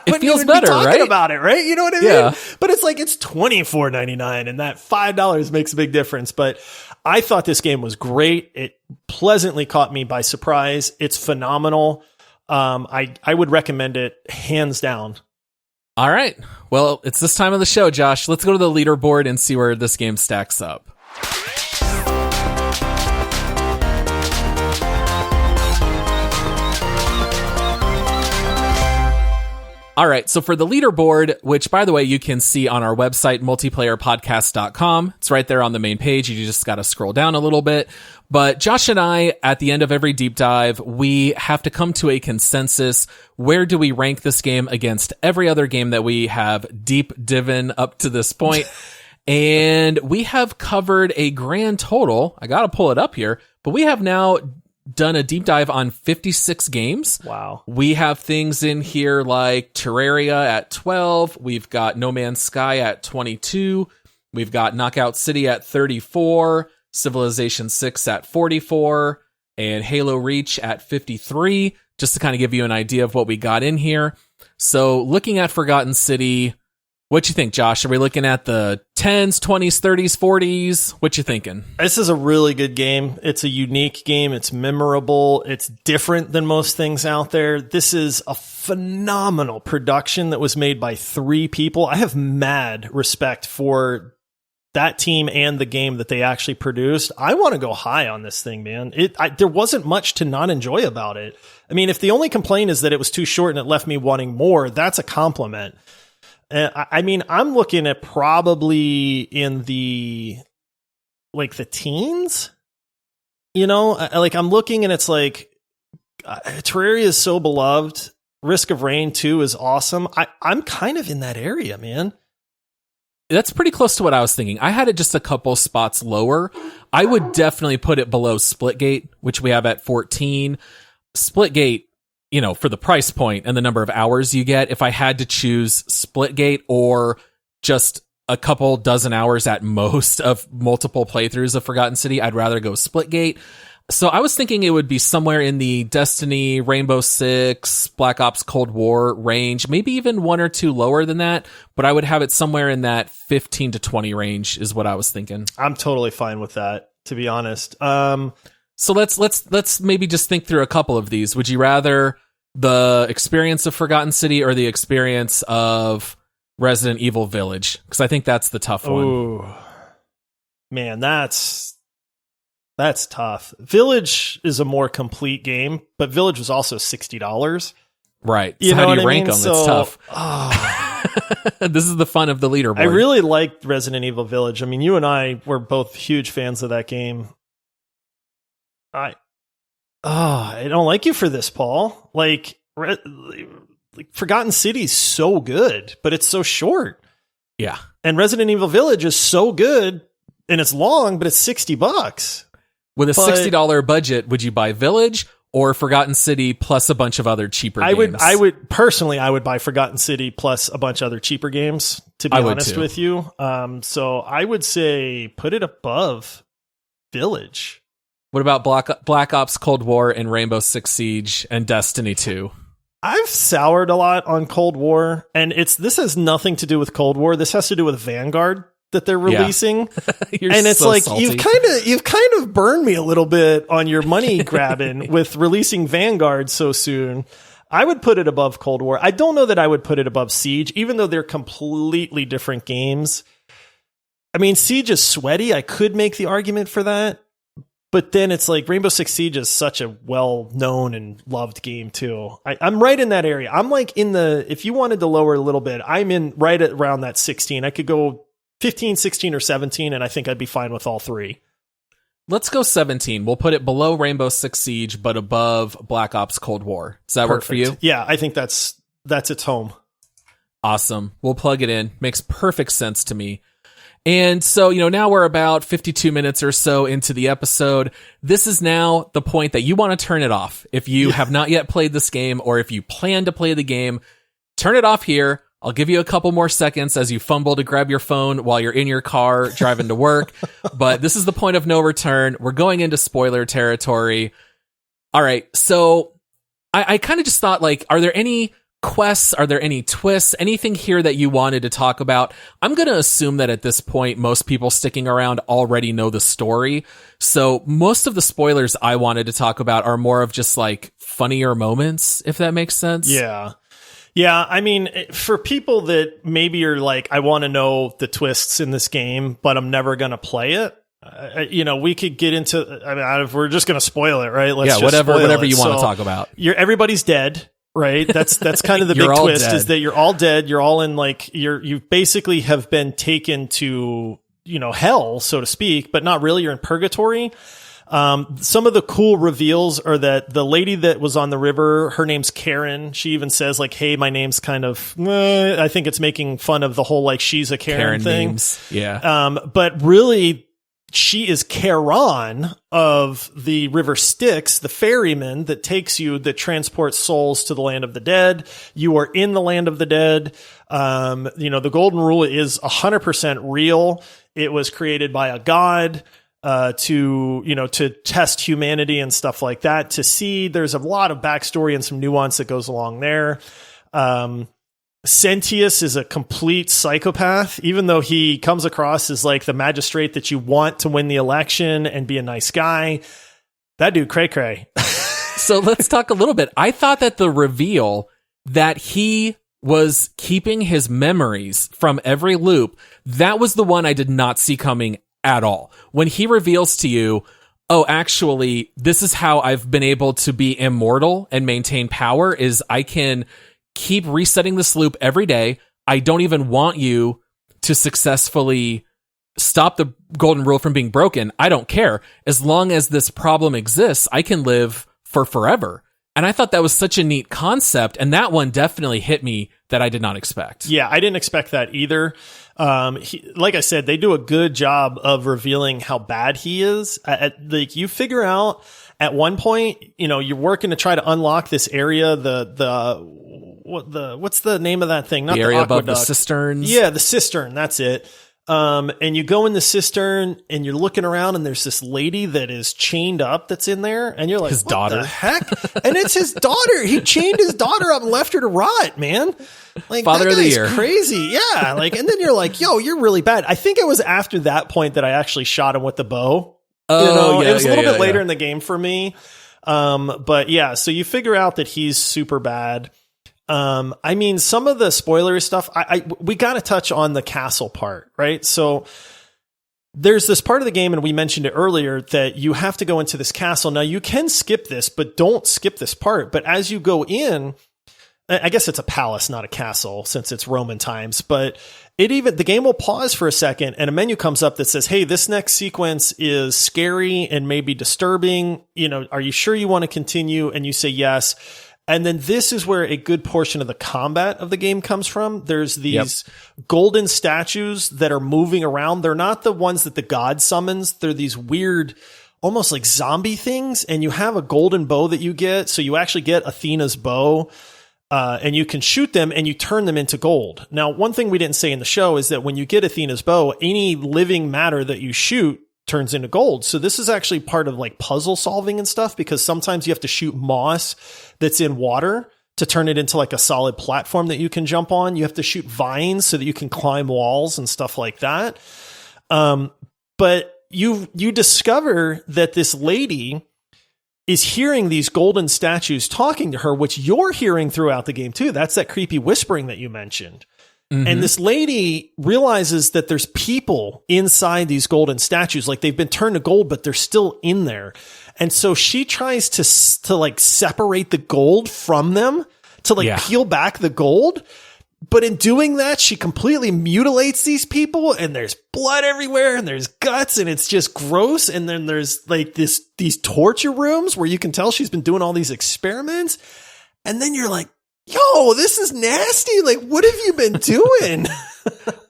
it feels better, right? About it, right? You know what I mean? Yeah. But it's like it's $24.99, and that $5 makes a big difference. But I thought this game was great. It pleasantly caught me by surprise. It's phenomenal. I would recommend it hands down. All right. Well, it's this time of the show, Josh. Let's go to the leaderboard and see where this game stacks up. All right, so for the leaderboard, which, by the way, you can see on our website, multiplayerpodcast.com. It's right there on the main page. You just got to scroll down a little bit. But Josh and I, at the end of every deep dive, we have to come to a consensus. Where do we rank this game against every other game that we have deep divin up to this point? And we have covered a grand total. I got to pull it up here, but we have now done a deep dive on 56 games. Wow. We have things in here like Terraria at 12. We've got No Man's Sky at 22. We've got Knockout City at 34. Civilization 6 at 44. And Halo Reach at 53. Just to kind of give you an idea of what we got in here. So looking at Forgotten City, what you think, Josh? Are we looking at the 10s, 20s, 30s, 40s? What you thinking? This is a really good game. It's a unique game. It's memorable. It's different than most things out there. This is a phenomenal production that was made by 3 people. I have mad respect for that team and the game that they actually produced. I want to go high on this thing, man. There wasn't much to not enjoy about it. I mean, if the only complaint is that it was too short and it left me wanting more, that's a compliment. I mean, I'm looking at probably in the teens, I'm looking and it's like Terraria is so beloved. Risk of Rain 2 is awesome. I'm kind of in that area, man. That's pretty close to what I was thinking. I had it just a couple spots lower. I would definitely put it below Splitgate, which we have at 14. Splitgate, for the price point and the number of hours you get, if I had to choose Splitgate or just a couple dozen hours at most of multiple playthroughs of Forgotten City, I'd rather go Splitgate. So I was thinking it would be somewhere in the Destiny, Rainbow Six, Black Ops Cold War range, maybe even 1 or 2 lower than that, but I would have it somewhere in that 15 to 20 range is what I was thinking. I'm totally fine with that, to be honest. So let's maybe just think through a couple of these. Would you rather the experience of Forgotten City or the experience of Resident Evil Village? Because I think that's the tough one. Ooh, man, that's tough. Village is a more complete game, but Village was also $60. Right. You So know how do what you I rank mean? them? So, It's tough. oh, This is the fun of the leaderboard. I really liked Resident Evil Village. I mean, you and I were both huge fans of that game. I don't like you for this, Paul. Like Forgotten City's so good, but it's so short. Yeah. And Resident Evil Village is so good, and it's long, but it's $60. With a $60 budget, would you buy Village or Forgotten City plus a bunch of other cheaper games? I would personally, I would buy Forgotten City plus a bunch of other cheaper games, to be honest with you. So I would say put it above Village. What about Black Ops Cold War and Rainbow Six Siege and Destiny 2? I've soured a lot on Cold War, and this has nothing to do with Cold War. This has to do with Vanguard that they're releasing. And it's so like salty. you've kind of burned me a little bit on your money grabbing with releasing Vanguard so soon. I would put it above Cold War. I don't know that I would put it above Siege, even though they're completely different games. I mean, Siege is sweaty. I could make the argument for that. But then it's like Rainbow Six Siege is such a well-known and loved game too. I'm right in that area. I'm like if you wanted to lower a little bit, I'm in right at around that 16. I could go 15, 16, or 17, and I think I'd be fine with all three. Let's go 17. We'll put it below Rainbow Six Siege, but above Black Ops Cold War. Does that work for you? Yeah, I think that's its home. Awesome. We'll plug it in. Makes perfect sense to me. And so, now we're about 52 minutes or so into the episode. This is now the point that you want to turn it off. If you have not yet played this game, or if you plan to play the game, turn it off here. I'll give you a couple more seconds as you fumble to grab your phone while you're in your car driving to work. But this is the point of no return. We're going into spoiler territory. All right. So I kind of just thought, are there any quests? Are there any twists? Anything here that you wanted to talk about? I'm going to assume that at this point, most people sticking around already know the story. So most of the spoilers I wanted to talk about are more of just funnier moments, if that makes sense. Yeah. Yeah. I mean, for people that maybe are I want to know the twists in this game, but I'm never going to play it. We could get into, if we're just going to spoil it, right? Let's whatever you want to talk about. Everybody's dead. Right. That's kind of the big twist dead. Is that you're all dead. You're all in you basically have been taken to, hell, so to speak, but not really. You're in purgatory. Some of the cool reveals are that the lady that was on the river, her name's Karen. She even says hey, my name's kind of, I think it's making fun of the whole, she's a Karen thing. Memes. Yeah. But really, she is Charon of the River Styx, the ferryman that transports souls to the land of the dead. You are in the land of the dead. The golden rule is 100% real. It was created by a god, to test humanity and stuff like that. There's a lot of backstory and some nuance that goes along there. Sentius is a complete psychopath, even though he comes across as the magistrate that you want to win the election and be a nice guy. That dude, cray-cray. So let's talk a little bit. I thought that the reveal that he was keeping his memories from every loop, that was the one I did not see coming at all. When he reveals to you, oh, actually, this is how I've been able to be immortal and maintain power, is I can keep resetting this loop every day. I don't even want you to successfully stop the golden rule from being broken. I don't care. As long as this problem exists, I can live for forever. And I thought that was such a neat concept. And that one definitely hit me that I did not expect. Yeah, I didn't expect that either. Like I said, they do a good job of revealing how bad he is. You figure out at one point, you're working to try to unlock this area, what's the name of that thing? Not the area above the cisterns. Yeah, the cistern. That's it. And you go in the cistern and you're looking around and there's this lady that is chained up that's in there. And you're like, his daughter. The heck? And it's his daughter. He chained his daughter up and left her to rot, man. Father of the year. Crazy. Yeah. And then you're like, yo, you're really bad. I think it was after that point that I actually shot him with the bow. Oh, yeah, it was a little bit later in the game for me. But yeah, so you figure out that he's super bad. Some of the spoiler stuff, we got to touch on the castle part, right? So there's this part of the game, and we mentioned it earlier, that you have to go into this castle. Now you can skip this, but don't skip this part. But as you go in, I guess it's a palace, not a castle, since it's Roman times, but the game will pause for a second and a menu comes up that says, hey, this next sequence is scary and maybe disturbing. Are you sure you want to continue? And you say yes. And then this is where a good portion of the combat of the game comes from. There's these golden statues that are moving around. They're not the ones that the god summons. They're these weird, almost like zombie things. And you have a golden bow that you get. So you actually get Athena's bow. And you can shoot them and you turn them into gold. Now, one thing we didn't say in the show is that when you get Athena's bow, any living matter that you shoot turns into gold. So this is actually part of like puzzle solving and stuff, because sometimes you have to shoot moss that's in water to turn it into like a solid platform that you can jump on. You have to shoot vines so that you can climb walls and stuff like that. But you discover that this lady is hearing these golden statues talking to her, which you're hearing throughout the game too. That's that creepy whispering that you mentioned. Mm-hmm. And this lady realizes that there's people inside these golden statues. Like they've been turned to gold, but they're still in there. And so she tries to like separate the gold from them, to like peel back the gold. But in doing that, she completely mutilates these people, and there's blood everywhere and there's guts and it's just gross. And then there's like these torture rooms where you can tell she's been doing all these experiments. And then you're like, yo, this is nasty. Like, what have you been doing?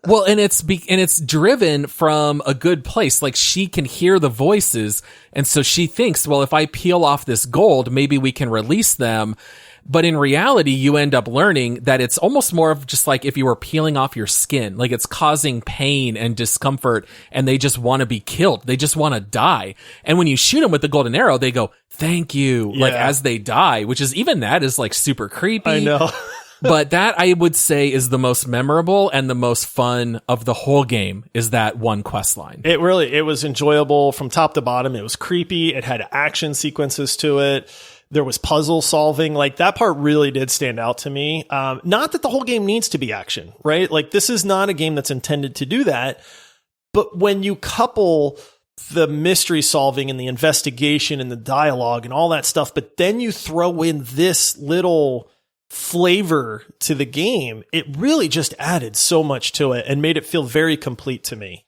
Well, and it's driven from a good place. Like she can hear the voices. And so she thinks, well, if I peel off this gold, maybe we can release them. But in reality, you end up learning that it's almost more of just like if you were peeling off your skin, like it's causing pain and discomfort, and they just want to be killed. They just want to die. And when you shoot them with the golden arrow, they go, thank you, like as they die, which is even that is like super creepy. I know. But that I would say is the most memorable and the most fun of the whole game, is that one quest line. It was enjoyable from top to bottom. It was creepy. It had action sequences to it. There was puzzle solving. Like that part really did stand out to me. Not that the whole game needs to be action, right? Like this is not a game that's intended to do that. But when you couple the mystery solving and the investigation and the dialogue and all that stuff, but then you throw in this little flavor to the game, it really just added so much to it and made it feel very complete to me.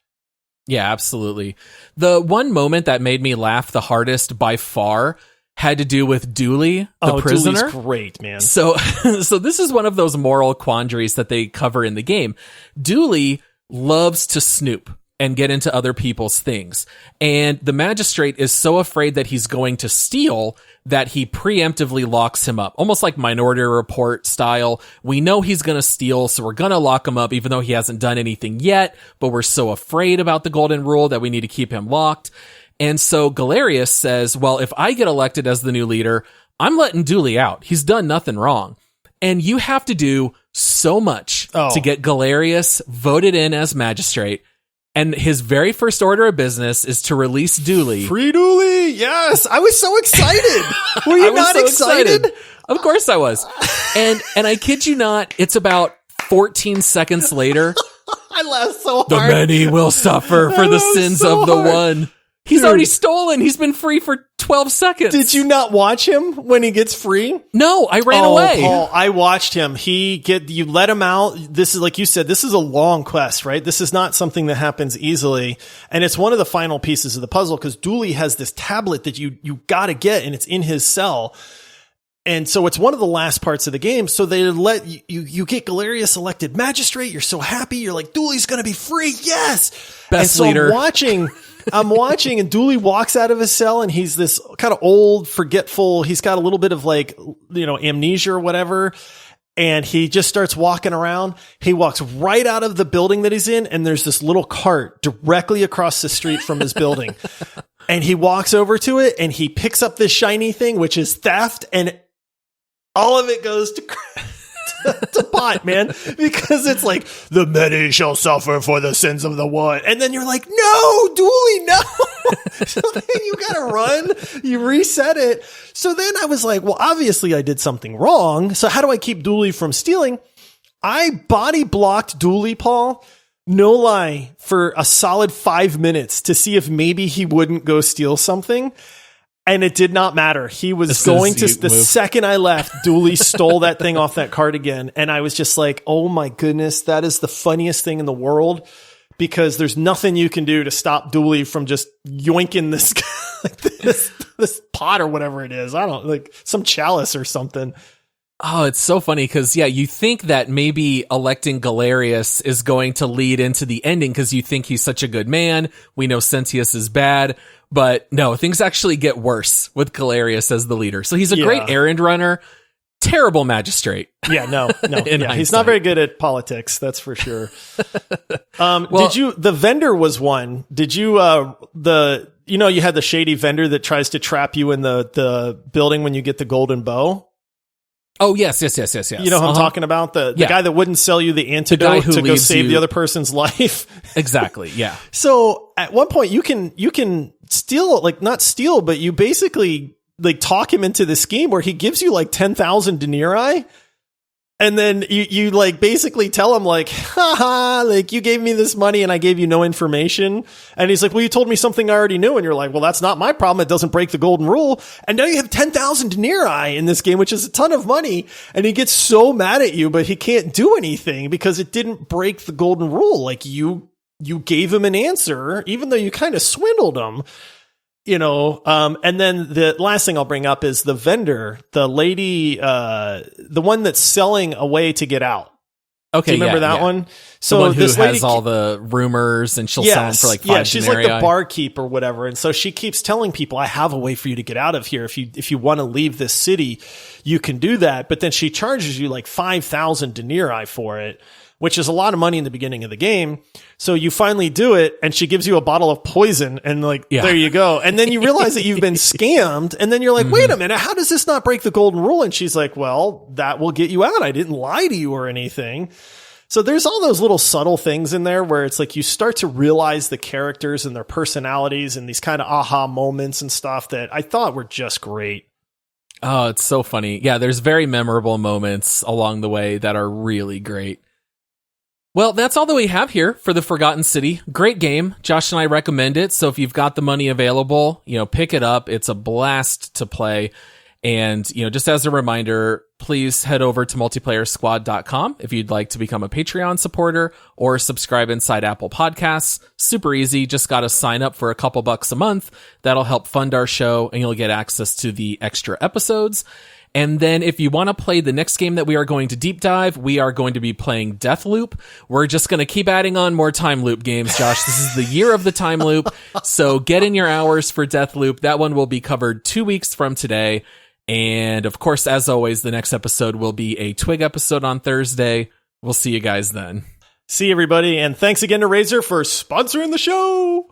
Yeah, absolutely. The one moment that made me laugh the hardest by far had to do with Dooley, the prisoner. Dooley's great, man. So this is one of those moral quandaries that they cover in the game. Dooley loves to snoop and get into other people's things. And the magistrate is so afraid that he's going to steal that he preemptively locks him up, almost like Minority Report style. We know he's going to steal, so we're going to lock him up even though he hasn't done anything yet, but we're so afraid about the golden rule that we need to keep him locked. And so Galerius says, well, if I get elected as the new leader, I'm letting Dooley out. He's done nothing wrong. And you have to do so much to get Galerius voted in as magistrate. And his very first order of business is to release Dooley. Free Dooley! Yes! I was so excited! Were you not so excited? Of course I was. And I kid you not, it's about 14 seconds later. I laughed so hard. The many will suffer for the sins of the one. He's already stolen. He's been free for 12 seconds. Did you not watch him when he gets free? No, I ran away. Paul, I watched him. You let him out. This is, like you said, this is a long quest, right? This is not something that happens easily. And it's one of the final pieces of the puzzle because Dooley has this tablet that you gotta get, and it's in his cell. And so it's one of the last parts of the game. So they let you get Galerius elected magistrate. You're so happy. You're like, Dooley's going to be free. Yes. Best leader. I'm watching and Dooley walks out of his cell and he's this kind of old, forgetful. He's got a little bit of like, amnesia or whatever. And he just starts walking around. He walks right out of the building that he's in. And there's this little cart directly across the street from his building. And he walks over to it and he picks up this shiny thing, which is theft. And all of it goes to pot, man, because it's like the many shall suffer for the sins of the one. And then you're like, no, Dooley, no. So then you got to run. You reset it. So then I was like, well, obviously I did something wrong. So how do I keep Dooley from stealing? I body blocked Dooley, Paul. No lie, for a solid 5 minutes to see if maybe he wouldn't go steal something. And it did not matter. He was going to, the second I left, Dooley stole that thing off that cart again. And I was just like, oh my goodness, that is the funniest thing in the world, because there's nothing you can do to stop Dooley from just yoinking this, this pot or whatever it is. I don't like some chalice or something. Oh, it's so funny because, yeah, you think that maybe electing Galerius is going to lead into the ending because you think he's such a good man. We know Sentius is bad, but no, things actually get worse with Galerius as the leader. So he's a great errand runner, terrible magistrate. Yeah, no. He's not very good at politics, that's for sure. The vendor was one. Did you, you had the shady vendor that tries to trap you in the building when you get the golden bow? Oh, yes. You know who I'm talking about? The guy that wouldn't sell you the antidote to go save the other person's life. Exactly, yeah. So at one point you can steal, like not steal, but you basically like talk him into the scheme where he gives you like 10,000 denarii. And then you like basically tell him like, haha, like you gave me this money and I gave you no information. And he's like, well, you told me something I already knew. And you're like, well, that's not my problem. It doesn't break the golden rule. And now you have 10,000 denarii in this game, which is a ton of money. And he gets so mad at you, but he can't do anything because it didn't break the golden rule. Like you gave him an answer, even though you kind of swindled him. And then the last thing I'll bring up is the vendor, the lady, the one that's selling a way to get out. Okay, do you remember that one? So the one who has all the rumors and she'll sell them for like 5 she's denarii. Like the barkeep or whatever. And so she keeps telling people, I have a way for you to get out of here. If you want to leave this city, you can do that. But then she charges you like 5,000 denarii for it, which is a lot of money in the beginning of the game. So you finally do it, and she gives you a bottle of poison, and there you go. And then you realize that you've been scammed, and then you're like, wait a minute, how does this not break the golden rule? And she's like, well, that will get you out. I didn't lie to you or anything. So there's all those little subtle things in there where it's like you start to realize the characters and their personalities and these kind of aha moments and stuff that I thought were just great. Oh, it's so funny. Yeah, there's very memorable moments along the way that are really great. Well, that's all that we have here for The Forgotten City. Great game. Josh and I recommend it. So if you've got the money available, pick it up. It's a blast to play. And, just as a reminder, please head over to multiplayersquad.com if you'd like to become a Patreon supporter or subscribe inside Apple Podcasts. Super easy. Just got to sign up for a couple bucks a month. That'll help fund our show and you'll get access to the extra episodes. And then if you want to play the next game that we are going to deep dive, we are going to be playing Deathloop. We're just going to keep adding on more time loop games, Josh. This is the year of the time loop. So get in your hours for Deathloop. That one will be covered 2 weeks from today. And of course, as always, the next episode will be a Twig episode on Thursday. We'll see you guys then. See everybody. And thanks again to Razer for sponsoring the show.